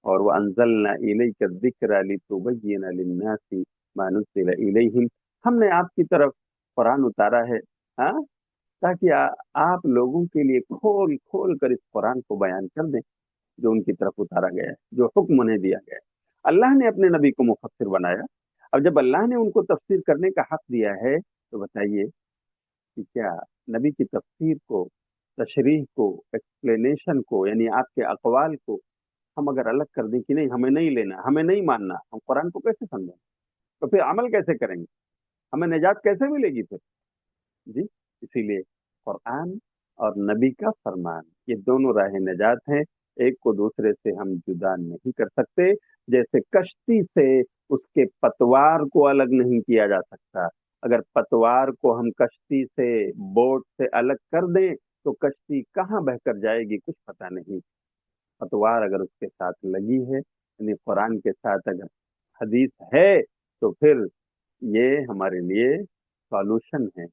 और वह अनजलना इलैका जिक्रा लितुबय्यिना लिन्नासी मा नुज़्ज़िला इलैहिम, हमने आपकी तरफ कुरान उतारा है, हाँ, ताकि आप लोगों के लिए खोल खोल कर इस कुरान को बयान कर दें जो उनकी तरफ उतारा गया है, जो हुक्म उन्हें दिया गया है। अल्लाह ने अपने नबी को मुफस्सिर बनाया। अब जब अल्लाह ने उनको तफसीर करने का हक दिया है, तो बताइए कि क्या नबी की तफसीर को, तशरीह को, एक्सप्लेनेशन को, यानी आपके अकवाल को हम अगर अलग कर दें कि नहीं, हमें नहीं लेना, हमें नहीं मानना, हम कुरान को कैसे समझें? तो फिर अमल कैसे करेंगे? हमें निजात कैसे मिलेगी फिर? जी, इसीलिए कुरान और नबी का फरमान, ये दोनों राह निजात हैं, एक को दूसरे से हम जुदा नहीं कर सकते। जैसे कश्ती से उसके पतवार को अलग नहीं किया जा सकता, अगर पतवार को हम कश्ती से, बोट से अलग कर दें, तो कश्ती कहाँ बहकर जाएगी कुछ पता नहीं। पतवार अगर उसके साथ लगी है, यानी कुरान के साथ अगर हदीस है, तो फिर ये हमारे लिए सॉल्यूशन है,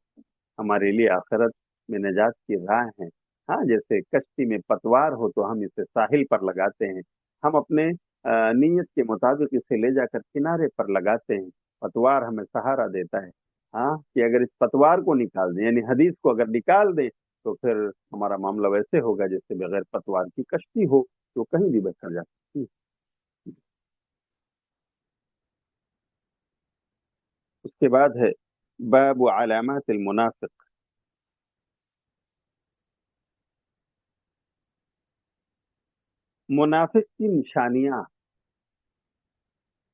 हमारे लिए आखिरत में निजात की राह है। हाँ, जैसे कश्ती में पतवार हो तो हम इसे साहिल पर लगाते हैं, हम अपने नीयत के मुताबिक इसे ले जाकर किनारे पर लगाते हैं, पतवार हमें सहारा देता है। हाँ, कि अगर इस पतवार को निकाल दें, यानी हदीस को अगर निकाल दें, तो फिर हमारा मामला वैसे होगा जैसे बगैर पतवार की कश्ती हो, तो कहीं भी बहकर जा सकती है। उसके बाद है बाब अलामात मुनाफिक, मुनाफिक की निशानियां,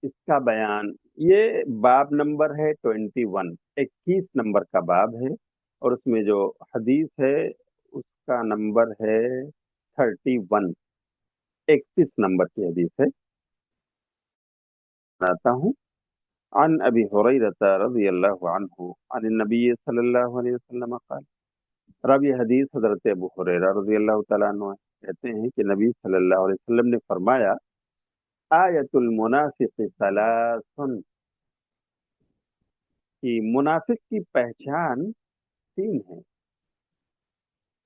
इसका बयान। ये बाब नंबर है 21, 21 नंबर का बाब है, और उसमें जो हदीस है उसका नंबर है 31, 31 नंबर की हदीस है। बताता हूँ। अन अबी हुरैरता रज़ियल्लाहु अन्हु अन नबी सल्लल्लाहु अलैहि वसल्लम क़ाल, रावी हदीस हजरत अबू हुरैरा रज़ियल्लाहु तआला अन्हु कहते हैं कि नबी सल्लल्लाहु अलैहि वसल्लम ने फरमाया, आयतुल मुनाफिक सलासन, कि मुनाफिक की पहचान तीन है,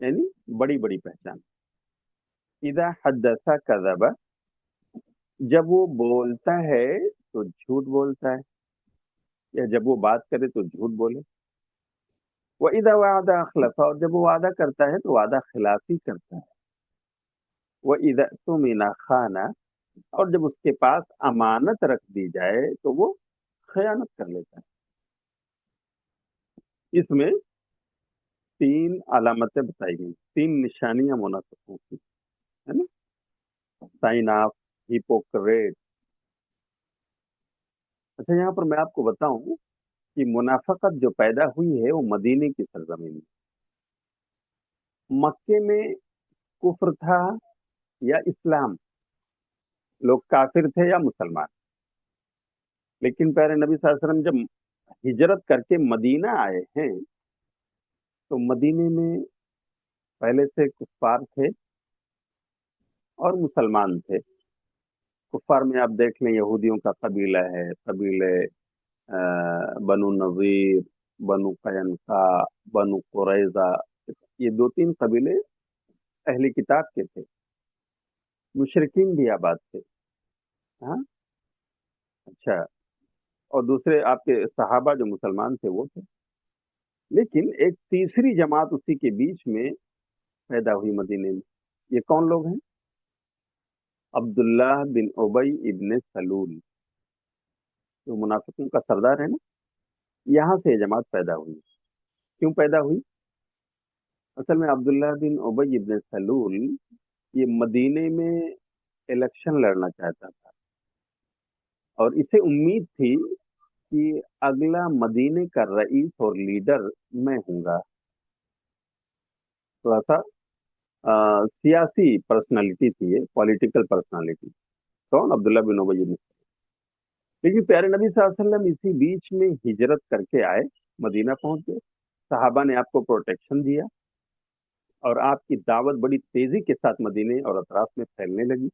यानी बड़ी बड़ी पहचान। इदा हदसा कज़बा, जब वो बोलता है तो झूठ बोलता है, या जब वो बात करे तो झूठ बोले। वो इदा वादा अखलफा, और जब वो वादा करता है तो वादा खिलाफी करता है। वो इदा तुमिना खाना, और जब उसके पास अमानत रख दी जाए तो वो खयानत कर लेता है। इसमें तीन अलामतें बताई गई, तीन निशानियां मुनाफिकों की, है ना? Sign of hypocrite. अच्छा, यहाँ पर मैं आपको बताऊं कि मुनाफकत जो पैदा हुई है वो मदीने की सरजमीन में। मक्के में कुफ्र था या इस्लाम, लोग काफिर थे या मुसलमान। लेकिन प्यारे नबी सल्लल्लाहु अलैहि वसल्लम जब हिजरत करके मदीना आए हैं, तो मदीने में पहले से कुफ्फार थे और मुसलमान थे। कुफ्फार में आप देख लें, यहूदियों का कबीला है, कबीले बनु नज़ीर, बनु कैनुका, बनु कुरैजा, ये दो तीन कबीले अहले किताब के थे। मुशरिकीन भी आबाद थे। हाँ। अच्छा। और दूसरे आपके सहाबा जो मुसलमान थे वो थे। लेकिन एक तीसरी जमात उसी के बीच में पैदा हुई मदीने में। ये कौन लोग हैं? अब्दुल्लाह बिन उबई इब्ने सलूल, जो मुनाफिकों का सरदार है ना, यहाँ से ये जमात पैदा हुई। क्यों पैदा हुई? असल में अब्दुल्लाह बिन उबई इब्ने सलूल ये मदीने में इलेक्शन लड़ना चाहता था, और इसे उम्मीद थी कि अगला मदीने का रईस और लीडर मैं हूंगा। थोड़ा सा सियासी पर्सनालिटी थी ये, पॉलिटिकल पर्सनालिटी। कौन? अब्दुल्ला बिन उबई बिन। लेकिन प्यारे नबी सल्लल्लाहु अलैहि वसल्लम इसी बीच में हिजरत करके आए, मदीना पहुंच गए। सहाबा ने आपको प्रोटेक्शन दिया, और आपकी दावत बड़ी तेजी के साथ मदीने और अतराफ में फैलने लगी।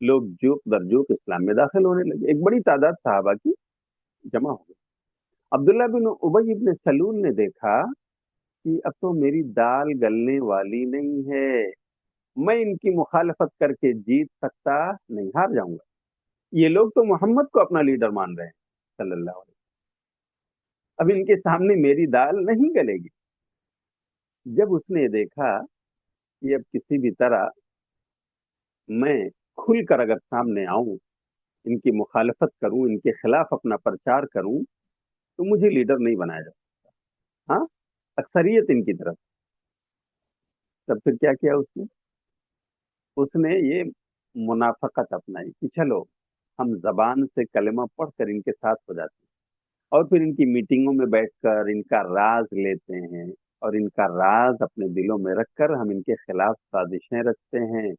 लोग जोक दर जोक इस्लाम में दाखिल होने लगे। एक बड़ी तादाद सहाबा की जमा हो गई। अब्दुल्ला बिन उबई इब्न सलूल ने देखा कि अब तो मेरी दाल गलने वाली नहीं है, मैं इनकी मुखालफत करके जीत सकता नहीं, हार जाऊंगा। ये लोग तो मोहम्मद को अपना लीडर मान रहे हैं सल्लल्लाहु अलैहि वसल्लम, अब इनके सामने मेरी दाल नहीं गलेगी। जब उसने देखा कि अब किसी भी तरह मैं खुलकर अगर सामने आऊं, इनकी मुखालफत करूं, इनके खिलाफ अपना प्रचार करूं, तो मुझे लीडर नहीं बनाया जा सकता। हाँ, अक्सरियत इनकी तरफ। तब फिर क्या किया उसने? उसने ये मुनाफकत अपनाई कि चलो हम जबान से कलमा पढ़कर इनके साथ हो जाते हैं, और फिर इनकी मीटिंगों में बैठकर इनका राज लेते हैं, और इनका राज अपने दिलों में रखकर हम इनके खिलाफ साजिशें रचते हैं।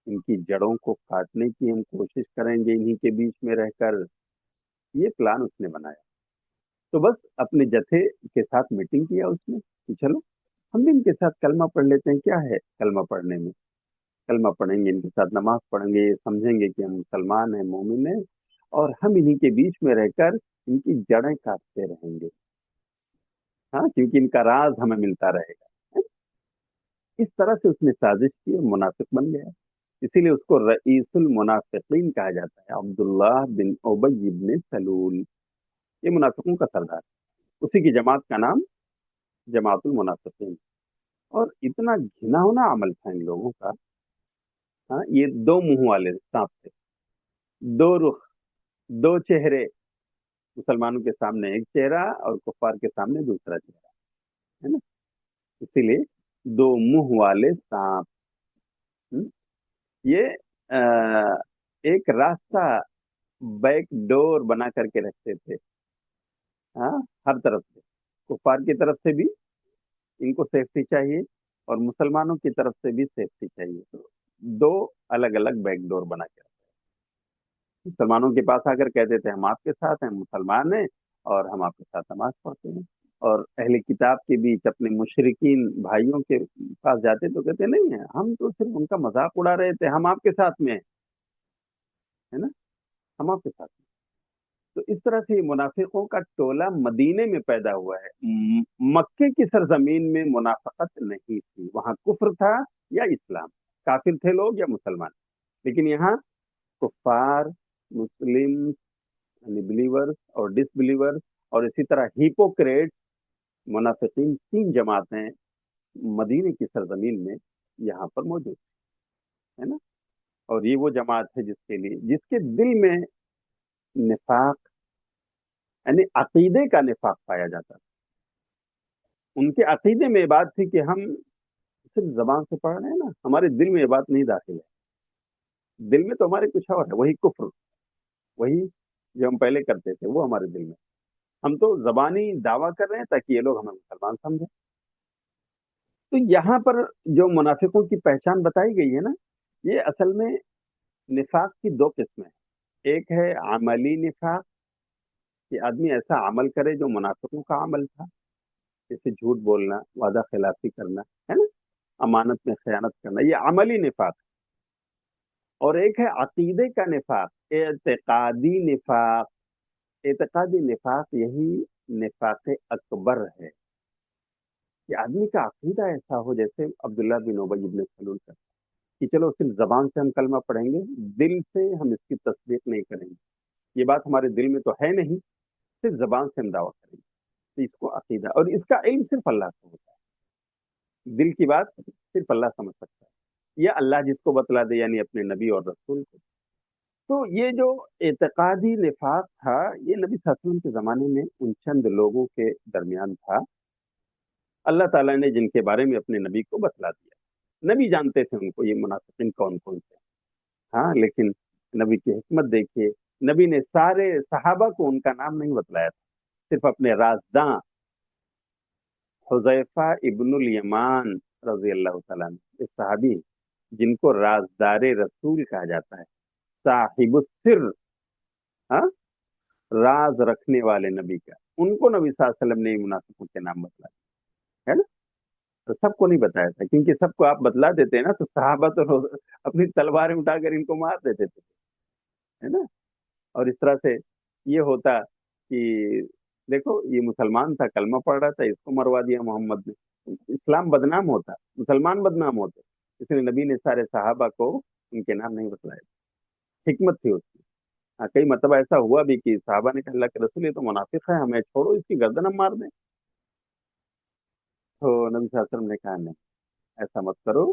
इनकी जड़ों को काटने की हम कोशिश करेंगे इन्हीं के बीच में रहकर। ये प्लान उसने बनाया। तो बस अपने जथे के साथ मीटिंग किया उसने कि चलो हम भी इनके साथ कलमा पढ़ लेते हैं। क्या है कलमा पढ़ने में? कलमा पढ़ेंगे, इनके साथ नमाज पढ़ेंगे, ये समझेंगे कि हम मुसलमान हैं, मोमिन हैं, और हम इन्हीं के बीच में रहकर इनकी जड़ें काटते रहेंगे। हाँ, क्योंकि इनका राज हमें मिलता रहेगा। इस तरह से उसने साजिश की और मुनाफिक बन गया। इसीलिए उसको रईसुल मुनाफिकीन कहा जाता है, अब्दुल्लाह बिन उबई इब्न सलूल। ये मुनाफिकों का सरदार। उसी की जमात का नाम जमातुल मुनाफिकीन। और इतना घिनौना अमल था इन लोगों का। हाँ, ये दो मुंह वाले सांप थे, दो रुख, दो चेहरे। मुसलमानों के सामने एक चेहरा और कुफार के सामने दूसरा चेहरा, है ना। इसीलिए दो मुंह वाले सांप। हम्म, ये एक रास्ता, बैक डोर बना करके रखते थे। हाँ, हर तरफ से, कुफार की तरफ से भी इनको सेफ्टी चाहिए, और मुसलमानों की तरफ से भी सेफ्टी चाहिए। तो दो अलग अलग बैक डोर बना के रखते। मुसलमानों के पास आकर कहते थे हम आपके साथ हैं, मुसलमान हैं, और हम आपके साथ नमाज पढ़ते हैं। और अहले किताब के बीच अपने मुशरिकीन भाइयों के पास जाते तो कहते नहीं है, हम तो सिर्फ उनका मजाक उड़ा रहे थे, हम आपके साथ में हैं, है ना, हम आपके साथ में। तो इस तरह से ये मुनाफिकों का टोला मदीने में पैदा हुआ है। मक्के की सरजमीन में मुनाफकत नहीं थी, वहां कुफ्र था या इस्लाम, काफिर थे लोग या मुसलमान। लेकिन यहाँ कुफार, मुस्लिम, बिलीवर्स और डिसबिलीवर्स, और इसी तरह हिपोक्रेट, मुनाफिकीन, तीन जमातें मदीने की सरजमीन में यहाँ पर मौजूद है ना। और ये वो जमात है जिसके लिए, जिसके दिल में निफाक, यानी अकीदे का निफाक पाया जाता था। उनके अकीदे में ये बात थी कि हम सिर्फ जबान से पढ़ रहे हैं ना, हमारे दिल में ये बात नहीं दाखिल है। दिल में तो हमारे कुछ और है, वही कुफ्र, वही जो हम पहले करते थे वो हमारे दिल में। हम तो जबानी दावा कर रहे हैं ताकि ये लोग हमें मुसलमान समझे। तो यहाँ पर जो मुनाफिकों की पहचान बताई गई है ना, ये असल में निफाक की दो किस्में हैं। एक है अमली निफाक, कि आदमी ऐसा अमल करे जो मुनाफिकों का अमल था, जैसे झूठ बोलना, वादा खिलाफी करना, है ना, अमानत में खयानत करना, ये अमली निफाक। और एक है अकीदे का निफाक, एतकादी निफाक। एतकादी निफाक यही निफाक अकबर है, कि आदमी का अकीदा ऐसा हो, जैसे अब्दुल्ला बिन उबई इब्न सलूल का, कि चलो सिर्फ जबान से हम कलमा पढ़ेंगे, दिल से हम इसकी तस्दीक नहीं करेंगे, ये बात हमारे दिल में तो है नहीं, सिर्फ जबान से हम दावा करेंगे। तो इसको अकीदा, और इसका इल्म सिर्फ अल्लाह को होता है, दिल की बात सिर्फ अल्लाह समझ सकता है, या अल्लाह जिसको बतला दे, यानी अपने नबी और रसूल को। तो ये जो एतकादी निफाक था, ये नबी सल्लल्लाहु अलैहि वसल्लम के जमाने में उन चंद लोगों के दरमियान था, अल्लाह ताला ने जिनके बारे में अपने नबी को बतला दिया। नबी जानते थे उनको, ये मुनाफिकीन कौन कौन थे। हाँ, लेकिन नबी की हिकमत देखिए, नबी ने सारे सहाबा को उनका नाम नहीं बतलाया था, सिर्फ अपने राजदां हुजैफा इब्नुल यमान रजी अल्लाह तआला अन्हु, इस सहाबी जिनको राजदारे रसूल कहा जाता है, साहिबुस सिर, हाँ, राज रखने वाले नबी का, उनको नबी सल्लल्लाहु अलैहि वसल्लम ने मुनाफिकों के नाम बतलाया, है ना। तो सबको नहीं बताया था, क्योंकि सबको आप बतला देते हैं ना, तो सहाबा तो अपनी तलवारें उठाकर इनको मार देते थे, है ना। और इस तरह से ये होता कि देखो, ये मुसलमान था, कलमा पढ़ रहा था, इसको मरवा दिया मोहम्मद ने, इस्लाम बदनाम होता, मुसलमान बदनाम होते। इसलिए नबी ने सारे सहाबा को उनके नाम नहीं बतलाए, हिकमत थी उसकी। हाँ, कई मतलब ऐसा हुआ भी कि साहबा ने कहा, अल्लाह के रसूल, ये तो मुनाफिक है, हमें छोड़ो, इसकी गर्दन हम मार दें। तो नबी सल्लल्लाहु अलैहि वसल्लम ने कहा, नहीं, ऐसा मत करो,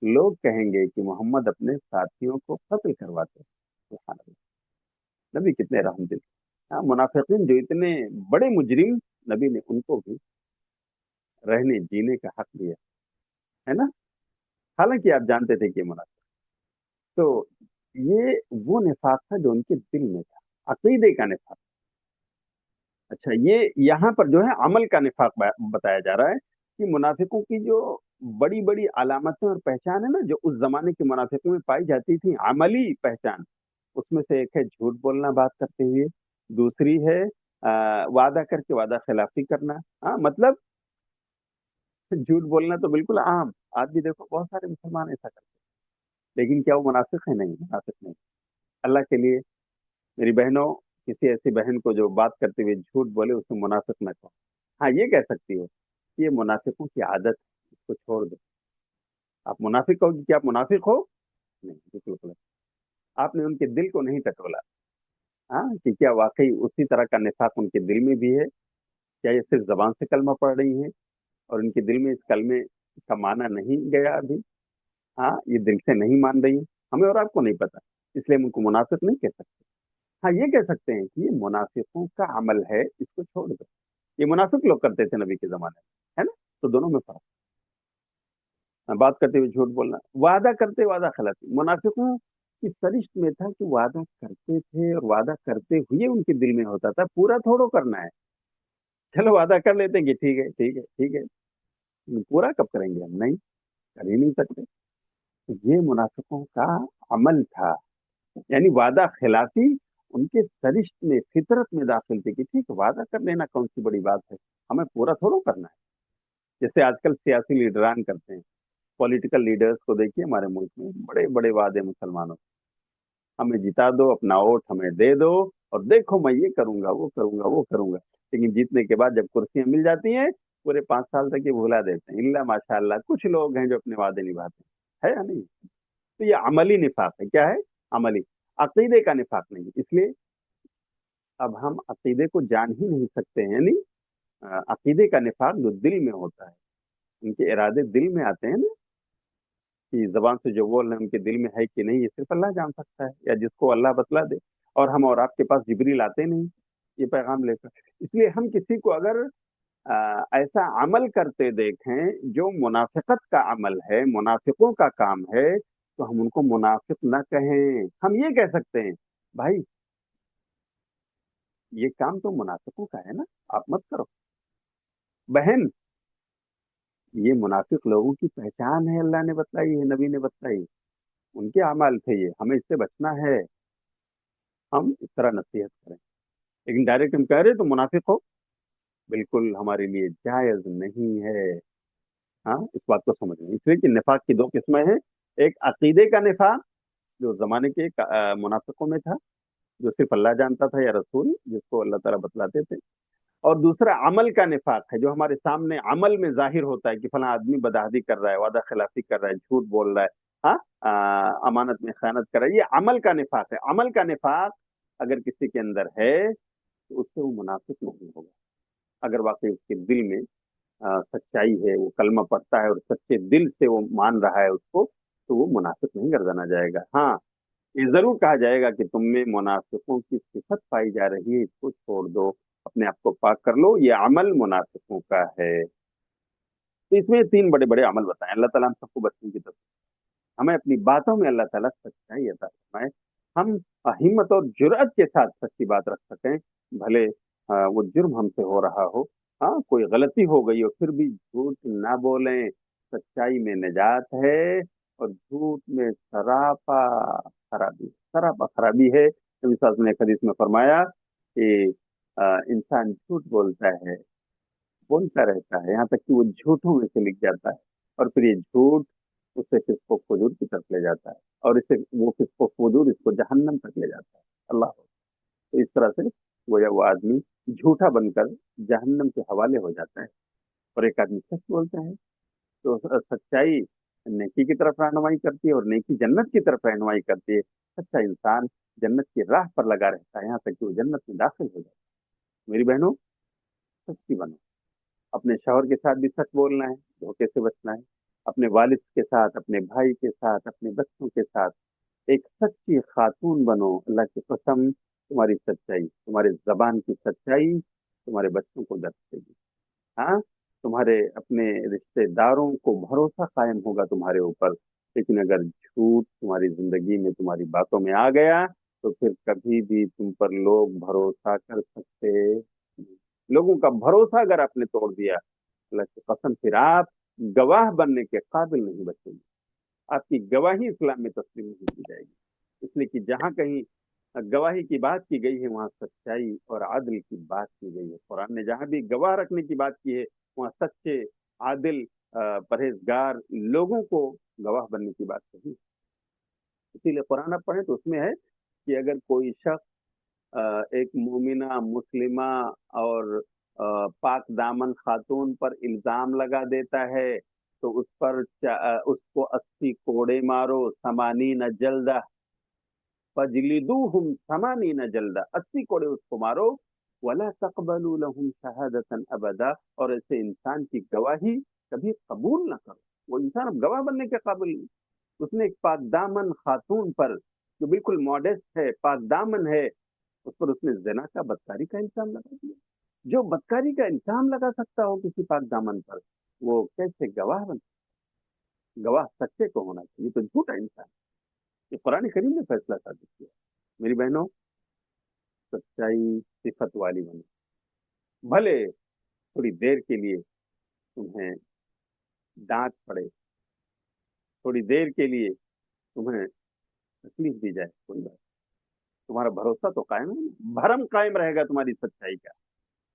लोग कहेंगे कि मोहम्मद अपने साथियों को कत्ल करवाते हैं। सुभान अल्लाह। नबी कितने रहमदिल। हाँ, मुनाफिकीन जो इतने बड़े मुजरिम, नबी ने उनको भी रहने जीने का हक दिया, है ना। हालांकि आप जानते थे कि ये मुनाफिक, तो ये वो निफाक था जो उनके दिल में था, अकीदे का निफाक। अच्छा, ये यहाँ पर जो है अमल का निफाक बताया जा रहा है, कि मुनाफिकों की जो बड़ी बड़ी अलामतें और पहचान है ना, जो उस जमाने के मुनाफिकों में पाई जाती थी, अमली पहचान, उसमें से एक है झूठ बोलना बात करते हुए, दूसरी है वादा करके वादा खिलाफी करना। हाँ, मतलब झूठ बोलना तो बिल्कुल आम, आज भी देखो बहुत सारे मुसलमान ऐसा करते हैं, लेकिन क्या वो मुनाफिक है? नहीं, मुनाफिक नहीं। अल्लाह के लिए मेरी बहनों, किसी ऐसी बहन को जो बात करते हुए झूठ बोले, उसे मुनाफिक न कहो। हाँ, ये कह सकती हो कि ये मुनाफिकों की आदत है, इसको छोड़ दो। आप मुनाफिक कहोगे कि आप मुनाफिक हो? नहीं, बिल्कुल गलत। आपने उनके दिल को नहीं टटोला। हाँ, कि क्या वाकई उसी तरह का निफाक उनके दिल में भी है? क्या ये सिर्फ जबान से कलमा पढ़ रही हैं और उनके दिल में इस कलमे का माना नहीं गया अभी? हाँ, ये दिल से नहीं मान रही हैं, हमें और आपको नहीं पता, इसलिए हम उनको मुनाफिक नहीं कह सकते। हाँ, ये कह सकते हैं कि ये मुनाफिकों का अमल है, इसको छोड़ दो। ये मुनाफिक लोग करते थे नबी के जमाने में, है ना। तो दोनों में फर्क है। बात करते हुए झूठ बोलना, वादा करते वादा खिलाफी, मुनाफिकों की सरिश्त में था कि वादा करते थे, और वादा करते हुए उनके दिल में होता था, पूरा थोड़ो करना है। चलो वादा कर लेते हैं कि ठीक है, ठीक है, ठीक है, पूरा कब करेंगे हम? नहीं, कर ही नहीं सकते। तो ये मुनाफिकों का अमल था, यानी वादा खिलाफी उनके सरिश्त में, फितरत में दाखिल थी, कि ठीक है, वादा कर लेना कौन सी बड़ी बात है, हमें पूरा थोड़ा करना है। जैसे आजकल सियासी लीडरान करते हैं, पॉलिटिकल लीडर्स को देखिए हमारे मुल्क में, बड़े बड़े वादे मुसलमानों से, हमें जिता दो, अपना वोट हमें दे दो, और देखो मैं ये करूंगा, वो करूंगा, वो करूंगा। लेकिन जीतने के बाद जब कुर्सियां मिल जाती हैं, पूरे 5 साल तक ये भुला देते हैं। इल्ला माशाअल्लाह कुछ लोग हैं जो अपने वादे निभाते हैं, है या नहीं? तो ये अमली निफाक है। क्या है? अमली। अकीदे का निफाक नहीं। इसलिए अब हम अकीदे को जान ही नहीं सकते हैं, यानी अकीदे का निफाक जो दिल में होता है, उनके इरादे दिल में आते हैं ना, कि जबान से जो बोल रहे हैं उनके दिल में है कि नहीं, ये सिर्फ अल्लाह जान सकता है, या जिसको अल्लाह बतला दे। और हम और आपके पास जिब्रील आते नहीं ये पैगाम लेकर। इसलिए हम किसी को अगर ऐसा अमल करते देखें जो मुनाफिकत का अमल है, मुनाफिकों का काम है, तो हम उनको मुनाफिक न कहें, हम ये कह सकते हैं, भाई ये काम तो मुनाफिकों का है ना, आप मत करो। बहन, یہ منافق لوگوں کی پہچان ہے، اللہ نے بتلائی ہے، نبی نے بتلائی، ان کے اعمال تھے یہ، ہمیں اس سے بچنا ہے، ہم اس طرح نصیحت کریں۔ لیکن ڈائریکٹ ہم کہہ رہے تو منافق ہو، بالکل ہمارے لیے جائز نہیں ہے۔ ہاں، اس بات کو سمجھیں، اس لیے کہ نفاق کی دو قسمیں ہیں، ایک عقیدے کا نفاق جو زمانے کے منافقوں میں تھا، جو صرف اللہ جانتا تھا یا رسول، جس کو اللہ تعالیٰ بتلاتے تھے، اور دوسرا عمل کا نفاق ہے جو ہمارے سامنے عمل میں ظاہر ہوتا ہے کہ فلاں آدمی بدعہدی کر رہا ہے، وعدہ خلافی کر رہا ہے، جھوٹ بول رہا ہے، ہاں، امانت میں خیانت کر رہا ہے، یہ عمل کا نفاق ہے۔ عمل کا نفاق اگر کسی کے اندر ہے تو اس سے وہ منافق نہیں ہوگا، اگر واقعی اس کے دل میں سچائی ہے، وہ کلمہ پڑھتا ہے اور سچے دل سے وہ مان رہا ہے اس کو، تو وہ منافق نہیں گردانا جائے گا۔ ہاں، یہ ضرور کہا جائے گا کہ تم میں منافقوں کی صفت پائی جا رہی ہے، اس کو چھوڑ دو، اپنے آپ کو پاک کر لو، یہ عمل منافقوں کا ہے۔ تو اس میں تین بڑے بڑے عمل بتائیں، اللہ تعالیٰ ہم سب کو بچنے کی طرف، ہمیں اپنی باتوں میں اللہ تعالیٰ سچائی عطا فرمائے، ہم ہمت اور جرأت کے ساتھ سچی بات رکھ سکیں، بھلے وہ جرم ہم سے ہو رہا ہو، ہاں کوئی غلطی ہو گئی ہو، پھر بھی جھوٹ نہ بولیں، سچائی میں نجات ہے، اور جھوٹ میں سراپا خرابی ہے۔ نبی صلی اللہ علیہ وسلم نے ایک حدیث میں فرمایا کہ انسان جھوٹ بولتا رہتا ہے، یہاں تک کہ وہ جھوٹوں میں سے لکھ جاتا ہے، اور پھر یہ جھوٹ اسے فسق و فجور کی طرف لے جاتا ہے، اور اسے وہ فسق و فجور اس کو جہنم تک لے جاتا ہے، اللہ ہو۔ تو اس طرح سے گویا وہ آدمی جھوٹا بن کر جہنم کے حوالے ہو جاتا ہے، اور ایک آدمی سچ بولتا ہے تو سچائی نیکی کی طرف رہنمائی کرتی ہے، اور نیکی جنت کی طرف رہنمائی کرتی ہے۔ سچا انسان جنت کی راہ پر لگا رہتا ہے، یہاں تک کہ وہ جنت میں داخل ہو جاتا ہے۔ میری بہنوں، سچی بنو، اپنے شوہر کے ساتھ بھی سچ بولنا ہے، دھوکے سے بچنا ہے، اپنے والد کے ساتھ، اپنے بھائی کے ساتھ، اپنے بچوں کے ساتھ ایک سچی خاتون بنو، اللہ کی قسم تمہاری سچائی، تمہارے زبان کی سچائی تمہارے بچوں کو درس دے گی، ہاں، تمہارے اپنے رشتہ داروں کو بھروسہ قائم ہوگا تمہارے اوپر۔ لیکن اگر جھوٹ تمہاری زندگی میں، تمہاری باتوں میں آ گیا، تو پھر کبھی بھی تم پر لوگ بھروسہ کر سکتے نہیں۔ لوگوں کا بھروسہ اگر آپ نے توڑ دیا، اللہ کی قسم پھر آپ گواہ بننے کے قابل نہیں بچیں گے، آپ کی گواہی اسلام میں تسلیم نہیں کی جائے گی، اس لیے کہ جہاں کہیں گواہی کی بات کی گئی ہے وہاں سچائی اور عدل کی بات کی گئی ہے۔ قرآن نے جہاں بھی گواہ رکھنے کی بات کی ہے وہاں سچے، عادل، پرہیزگار لوگوں کو گواہ بننے کی بات کہی ہے۔ اسی لیے قرآن آپ پڑھیں تو اس میں ہے کہ اگر کوئی شخص ایک مومنہ مسلمہ اور پاک دامن خاتون پر الزام لگا دیتا ہے تو اس پر اس کو 80 کوڑے مارو، 80 جلدہ، فجلدوہم 80 جلدہ، 80 کوڑے اس کو مارو، ولا تقبلوا لهم شہادتا ابدا، اور ایسے انسان کی گواہی کبھی قبول نہ کرو۔ وہ انسان اب گواہ بننے کے قابل نہیں، اس نے ایک پاک دامن خاتون پر جو بالکل ماڈسٹ ہے، پاک دامن ہے، اس پر اس نے زنا کا، بدکاری کا الزام لگا دیا۔ جو بدکاری کا الزام لگا سکتا ہو کسی پاک دامن پر، وہ کیسے گواہ بن؟ گواہ سچے کو ہونا چاہیے، تو جھوٹا انسان، یہ قرآن کریم نے فیصلہ ثابت کیا۔ میری بہنوں، سچائی صفت والی بنو، بھلے تھوڑی دیر کے لیے تمہیں ڈانٹ پڑے، تھوڑی دیر کے لیے تمہیں تکلیف دی جائے، کوئی بات، تمہارا بھروسہ تو قائم ہے نا، بھرم قائم رہے گا تمہاری سچائی کا،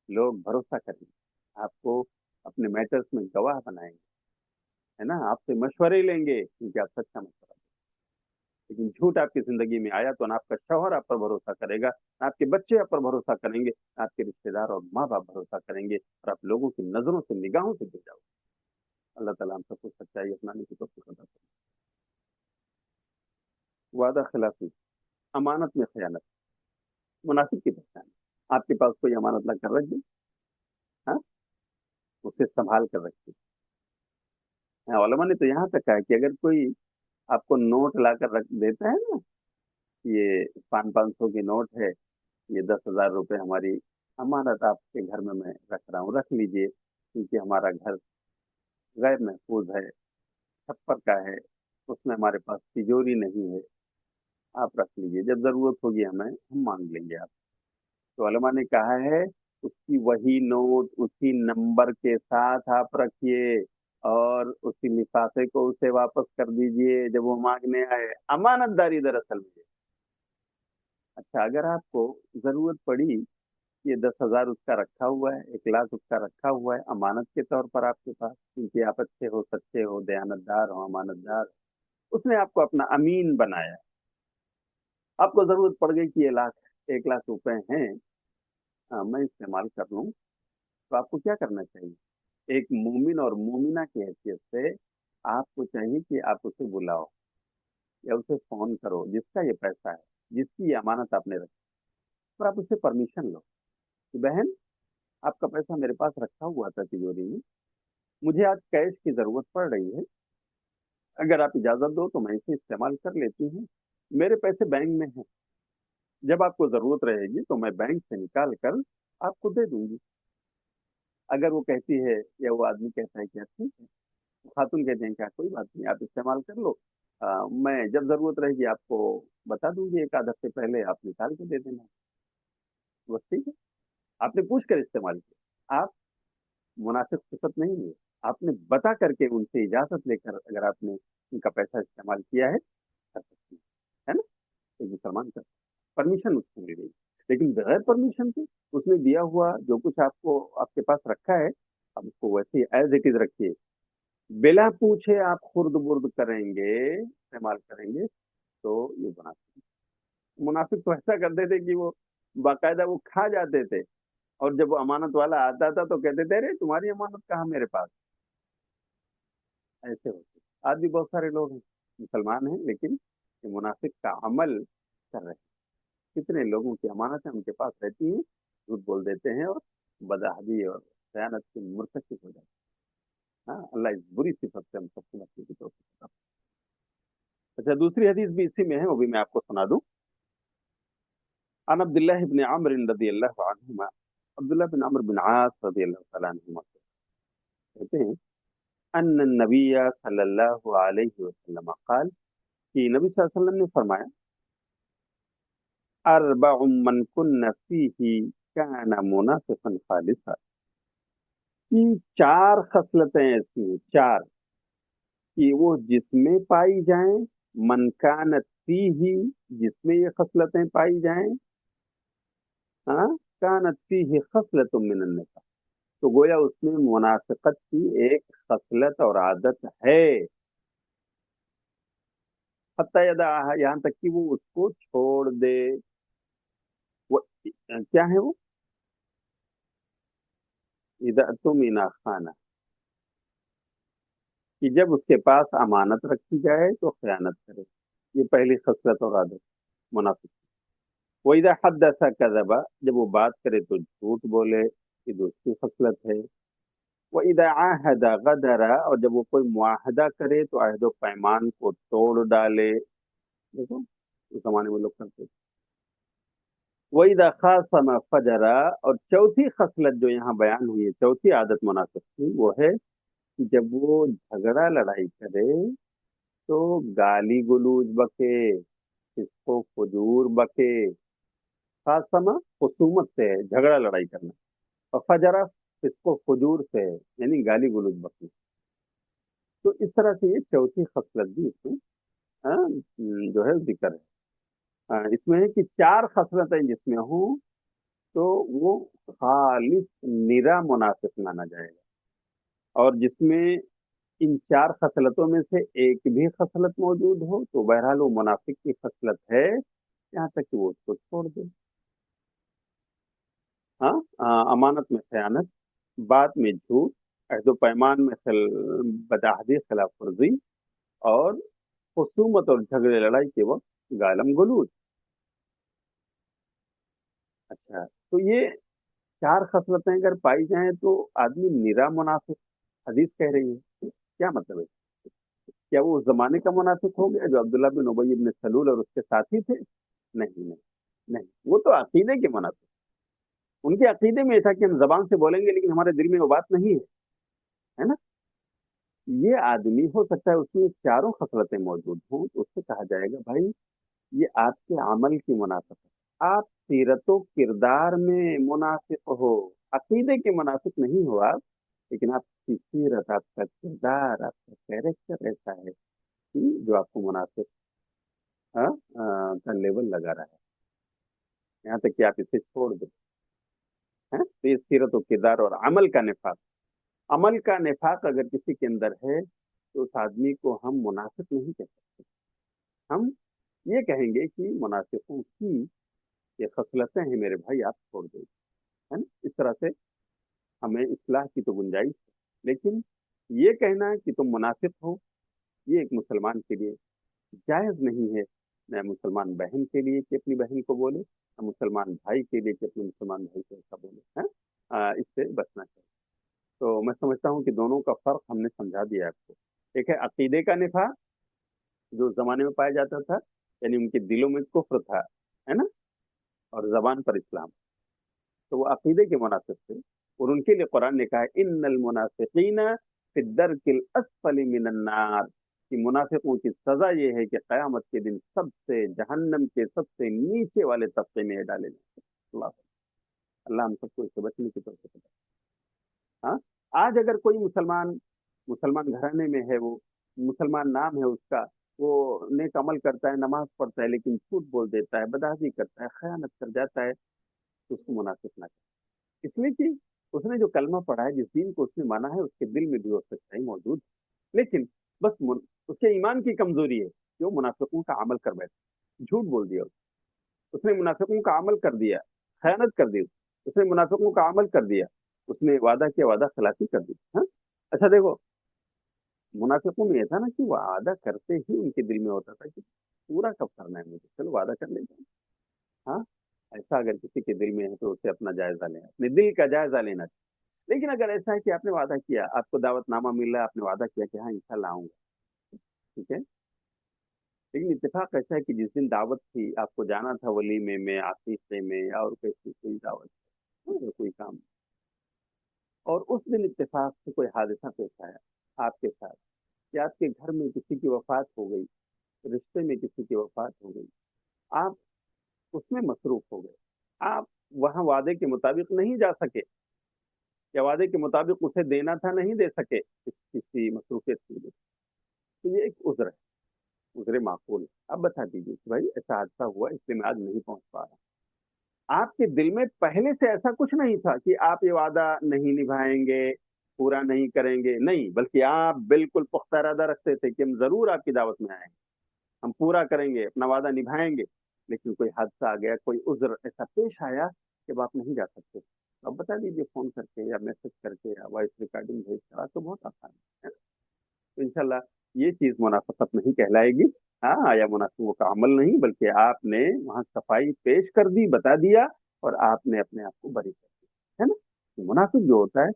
لوگ بھروسہ کریں گے، آپ کو اپنے میٹرز میں گواہ بنائیں گے، ہے نا، آپ سے مشورے لیں گے کیونکہ آپ سچا مشورہ دیں۔ لیکن جھوٹ آپ کی زندگی میں آیا تو نہ آپ کا شوہر آپ پر بھروسہ کرے گا، نہ آپ کے بچے آپ پر بھروسہ کریں گے، نہ آپ کے رشتے دار اور ماں باپ بھروسہ کریں گے، اور آپ لوگوں کی نظروں سے، نگاہوں سے گر جاؤ گے۔ اللہ تعالیٰ ہم سب کو سچائی اپنانے کی توفیق عطا فرمائے۔ وعدہ خلافی، امانت میں خیانت، منافق کی پہچان ہے۔ آپ کے پاس کوئی امانت لا کر رکھ دے، ہاں، اسے سنبھال کر رکھیے۔ علماء نے تو یہاں تک کہا کہ اگر کوئی آپ کو نوٹ لا کر رکھ دیتا ہے نا، یہ 500 کی نوٹ ہے، یہ 10,000 روپے ہماری امانت آپ کے گھر میں رکھ رہا ہوں، رکھ لیجئے، کیونکہ ہمارا گھر غیر محفوظ ہے، چھپر کا ہے، اس میں ہمارے پاس تجوری نہیں ہے، آپ رکھ لیجئے، جب ضرورت ہوگی ہمیں ہم مانگ لیں گے آپ۔ تو علماء نے کہا ہے اس کی وہی نوٹ اسی نمبر کے ساتھ آپ رکھیے، और उसी लिफाफे को उसे वापस कर दीजिए जब वो मांगने आए। अमानतदारी दरअसल में ये। अच्छा, अगर आपको जरूरत पड़ी, ये 10,000 उसका रखा हुआ है, 1 लाख उसका रखा हुआ है अमानत के तौर पर आपके पास, क्योंकि आप अच्छे हो, सच्चे हो, दयानतदार हो, अमानतदार, उसने आपको अपना अमीन बनाया। आपको जरूरत पड़ गई कि ये 1 लाख रुपए हैं, मैं इस्तेमाल कर लूं, तो आपको क्या करना चाहिए? एक मोमिन और मोमिना की हैसियत से आपको चाहिए कि आप उसे बुलाओ या उसे फोन करो, जिसका ये पैसा है, जिसकी ये अमानत आपने रखी, और आप उससे परमिशन लो कि बहन, आपका पैसा मेरे पास रखा हुआ था तिजोरी में, मुझे आज कैश की जरूरत पड़ रही है, अगर आप इजाजत दो तो मैं इसे इस्तेमाल कर लेती हूँ। मेरे पैसे बैंक में हैं, जब आपको जरूरत रहेगी तो मैं बैंक से निकाल कर आपको दे दूंगी। अगर वो कहती है या वो आदमी कहता है कि "हाँ, ठीक है", खातून कहते हैं क्या कोई बात नहीं, आप इस्तेमाल कर लो, मैं जब जरूरत रहेगी आपको बता दूंगी, 1 आध हफ्ते पहले आप निकाल के दे देना, बस ठीक है। आपने पूछ कर इस्तेमाल किया, आप मुनासिब सिफत नहीं है, आपने बता करके उनसे इजाजत लेकर अगर आपने उनका पैसा इस्तेमाल किया है, कर सकती है ना? एक मुसलमान का परमिशन उसको मिल गई। लेकिन बगैर परमिशन के उसने दिया हुआ जो कुछ आपको आपके पास रखा है, अब उसको वैसे ही एज इट इज रखिए, बिना पूछे आप खुर्द बुर्द करेंगे, इस्तेमाल करेंगे, तो ये मुनाफिक। मुनाफिक तो ऐसा करते थे कि वो बाकायदा वो खा जाते थे, और जब वो अमानत वाला आता था तो कहते थे अरे तुम्हारी अमानत कहाँ मेरे पास। ऐसे होते आज भी बहुत सारे लोग हैं, मुसलमान हैं, लेकिन ये मुनाफिक का अमल कर रहे हैं। कितने लोगों की अमानतें उनके पास रहती हैं, झूठ बोल देते हैं और बदअहदी और खयानत के मुर्तकिब हो जाते हैं। हाँ, अल्लाह इस बुरी सिफत से हम सबको बचने की तौफीक अता फरमाए। अच्छा, दूसरी हदीस भी इसी में है, वो भी मैं आपको सुना दूं। अन अब्दुल्लाह इब्न अम्र रदियल्लाहु अन्हुमा, अब्दुल्लाह बिन अम्र बिन आस रदियल्लाहु तआला अन्हुमा कहते हैं, अन्न नबिय सल्लल्लाहु अलैहि वसल्लम क़ाल, कि नबी सल्लल्लाहु अलैहि वसल्लम ने फरमाया, अरबउम मन कुन्न फीही कान मुनाफिकन खालिसा, कि 4 खसलतें ऐसी हैं, चार, कि वो जिसमें पाई जाएं, मन कानत फीही, जिसमें ये खसलतें पाई जाएं, हाँ, कानत फीही खसलतुम मिनन निफाक, तो गोया उसमें मुनाफिकत की एक खसलत और आदत है। हत्ता यदा, यहाँ तक कि वो उसको छोड़ दे। वो क्या है वो? इदा तुम इना खाना, कि जब उसके पास अमानत रखी जाए तो खयानत करे, ये पहली खसलत और आदत मुनाफिक। वो इदा हद्दसा कज़बा, जब वो बात करे तो झूठ बोले, ये दूसरी खसलत है। वो इदा आहदा गदरा, और जब वो कोई मुआहदा करे तो अहदो पैमान को तोड़ डाले। देखो उस जमाने में लोग करते थे। वही खासमा फजरा, और चौथी खसलत जो यहाँ बयान हुई है, चौथी आदत मुनाफिक की, वो है कि जब वो झगड़ा लड़ाई करे तो गाली गलौज बके, इसको फजूर बके। खासमा खुसूमत से है, झगड़ा लड़ाई करना, और फजरा इसको फजूर से है, यानी गाली गलौज बकना। तो इस तरह से ये चौथी खसलत भी इसमें जो है जिक्र है। इसमें है कि 4 खसलतें जिसमें हो तो वो खालिस निरा मुनाफिक माना जाएगा, और जिसमें इन 4 खसलतों में से एक भी खसलत मौजूद हो तो बहरहाल वो मुनाफिक की खसलत है, यहाँ तक कि वो उसको छोड़ दे। हाँ, अमानत में खयानत, बात में झूठ, अहद पैमान में बदाहदी खिलाफ वर्जी, और खुसूमत और झगड़े लड़ाई के वक्त गालम गलूज। अच्छा, तो ये 4 खसलतें अगर पाई जाएं तो आदमी निरा मुनाफिक, हदीस कह रही है, क्या मतलब है? क्या वो उस जमाने का मुनाफिक हो गया जो अब्दुल्ला बिन उबई इब्न सलूल और उसके साथी थे? नहीं नहीं नहीं, वो तो अकीदे के मुनाफिक। उनके अकीदे में ये था कि हम जबान से बोलेंगे लेकिन हमारे दिल में वो बात नहीं है, है ना? ये आदमी हो सकता है उसमें चारों खसलतें मौजूद हों, तो उससे कहा जाएगा भाई ये आपके अमल की मुनाफिक है, आप सीरतो किरदार में मुनाफिक हो, अकीदे के मुनाफिक नहीं हो आप। लेकिन आपकी सीरत, आपका किरदार, आपका कैरेक्टर ऐसा है कि जो आपको मुनाफिक का लेवल लगा रहा है, यहाँ तक कि आप इसे छोड़ दो। हैं तो ये सीरत और किरदार और अमल का निफाक, अमल का निफाक अगर किसी के अंदर है तो उस आदमी को हम मुनाफिक नहीं कह सकते। हम ये कहेंगे कि मुनाफिकों की ये खसलतें हैं मेरे भाई, आप छोड़ दो। है ना, इस तरह से हमें इस्लाह की तो गुंजाइश है, लेकिन ये कहना कि तुम मुनाफिक हो, ये एक मुसलमान के लिए जायज नहीं है। न मुसलमान बहन के लिए कि अपनी बहन को बोले, न मुसलमान भाई के लिए कि अपने मुसलमान भाई को ऐसा बोले। है इससे बचना चाहिए। तो मैं समझता हूँ कि दोनों का फर्क हमने समझा दिया आपको। एक है अकीदे का निफाक, जो उस जमाने में पाया जाता था, यानी उनके दिलों में कुफ्र था, है ना, और जबान पर इस्लाम, तो वो अकीदे के मुनाफिक थे। और उनके लिए कुरान ने कहा है इन्नल मुनाफिकीना फी दर्किल अस्फली मिनन नार, कि मुनाफिकों की सजा ये है कि कयामत के दिन सबसे जहन्नम के सबसे नीचे वाले तबके में डाले जाएंगे। अल्लाह, अल्लाह हम सबको इससे बचने की तौफीक दे। हाँ, आज अगर कोई मुसलमान, मुसलमान घराने में है, वो मुसलमान नाम है उसका, वो नेक अमल करता है, नमाज पढ़ता है, लेकिन झूठ बोल देता है, बदआज़ी करता है, खयानत कर जाता है, तो उसको मुनाफिक ना करें। इसलिए कि उसने जो कलमा पढ़ा है, जिस दीन को उसने माना है, उसके दिल में भी वो सच्चाई मौजूद है। लेकिन बस उसके ईमान की कमजोरी है कि वो मुनाफिकों का अमल कर बैठा, झूठ बोल दिया, उसने मुनाफिकों का अमल कर दिया, खयानत कर दी, उसने मुनाफिकों का अमल कर दिया, उसने वादा किया, वादा खिलाफी कर दी। हाँ, अच्छा देखो, मुनाफिकों में ये था ना कि वादा करते ही उनके दिल में होता था कि पूरा कब करना है मुझे, चलो वादा कर लेते हैं। हाँ, ऐसा अगर किसी के दिल में है तो उसे अपना जायजा लें, अपने दिल का जायजा लेना चाहिए। लेकिन अगर ऐसा है कि आपने वादा किया, आपको दावतनामा मिल रहा है, आपने वादा किया कि हाँ इंशाल्लाह आऊंगा, ठीक है, लेकिन इत्तेफाक ऐसा है कि जिस दिन दावत थी, आपको जाना था वलीमे में, आतिशे में, या और कैसी कोई दावत, या कोई काम, और उस दिन इत्तेफाक से कोई हादसा पेश आया आपके साथ, कि आपके घर में किसी की वफात हो गई, रिश्ते में किसी की वफात हो गई, आप उसमें मसरूफ हो गए, आप वहां वादे के मुताबिक नहीं जा सके, या वादे के मुताबिक उसे देना था नहीं दे सके किसी मसरूफियत की वजह से, तो ये एक उज्र है, उज्र माकूल है। अब बता दीजिए कि भाई ऐसा हादसा हुआ इसलिए मैं आज नहीं पहुंच पा रहा। आपके दिल में पहले से ऐसा कुछ नहीं था कि आप ये वादा नहीं निभाएंगे, पूरा नहीं करेंगे, नहीं, बल्कि आप बिल्कुल पुख्ता इरादा रखते थे कि हम जरूर आपकी दावत में आएंगे, हम पूरा करेंगे, अपना वादा निभाएंगे। लेकिन कोई हादसा आ गया, कोई उज्र ऐसा पेश आया कि अब आप नहीं जा सकते, तो अब बता दीजिए फोन करके या मैसेज करके या वॉइस रिकॉर्डिंग भेज कर, तो बहुत आसान है। तो इंशाल्लाह ये चीज मुनाफिकत नहीं कहलाएगी। हाँ, या मुनाफिकों का अमल नहीं, बल्कि आपने वहां सफाई पेश कर दी, बता दिया, और आपने अपने आप को बरी कर दिया, है ना। तो मुनाफिक जो होता है,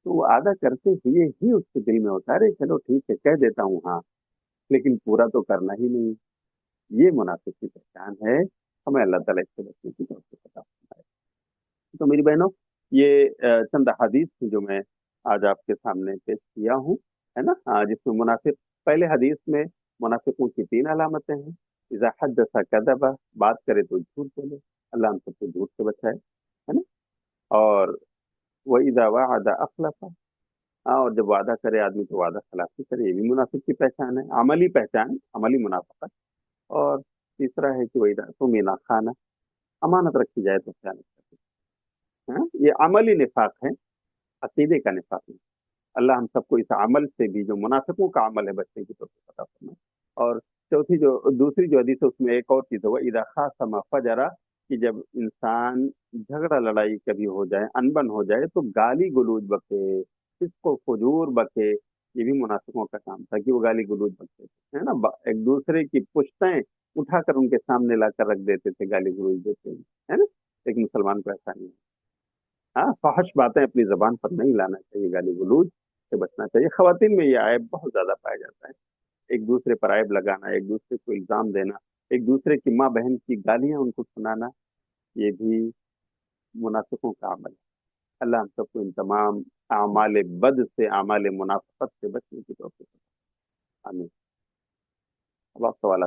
तो वो आदा करते हुए ही उसके दिल में होता है, अरे चलो ठीक है कह देता हूँ हाँ, लेकिन पूरा तो करना ही नहीं। ये मुनाफिक की पहचान है। हमें अल्लाह ताला इससे बचने की तौफीक अता फरमाए। तो मेरी बहनों, ये चंद हदीस थी जो मैं आज आपके सामने पेश किया हूँ, है ना, जिसमें मुनाफिक, पहले हदीस में मुनाफिकों की 3 अलामतें हैं। इज़ा हद्दसा कदबा, बात करे तो झूठ बोले, अल्लाह हम सबको झूठ से बचाए, है ना। और वह इज़ा वअदा अखलफा, और जब वादा करे आदमी तो वादा खिलाफी करे, ये भी मुनाफिक की पहचान है, अमली पहचान, अमली मुनाफिकत। और तीसरा है कि वही तुमीना खाना, अमानत रखी जाए तो खयानत करती है। ये अमली निफाक है, अकीदे का निफाक नहीं। अल्लाह हम सबको इस अमल से भी, जो मुनाफिकों का अमल है, बचने की तौफीक अता फरमाए। और चौथी जो दूसरी जो हदीस है उसमें एक और चीज होगा, इदा खासमा फजरा, कि जब इंसान झगड़ा लड़ाई कभी हो जाए, अनबन हो जाए, तो गाली गलौज बके, इसको फजूर बके। ये भी मुनाफिकों का काम था कि वो गाली गलौज बकते थे, है ना, एक दूसरे की पुश्तें उठाकर उनके सामने लाकर रख देते थे, गाली गलौज देते हैं, है ना। लेकिन मुसलमान को ऐसा नहीं है। हाँ, फहश बातें अपनी जबान पर नहीं लाना चाहिए, गाली गलौज से बचना चाहिए। खवातीन में ये आयब बहुत ज्यादा पाया जाता है, एक दूसरे पर आयब लगाना, एक दूसरे को इल्जाम देना, एक दूसरे की माँ बहन की गालियां उनको सुनाना, ये भी मुनाफिकों का अमल है। अल्लाह हम सबको इन तमाम आमाल बद से, आमाल मुनाफिकत से बचने की तौफीक दे। आमीन। अब आप सवाल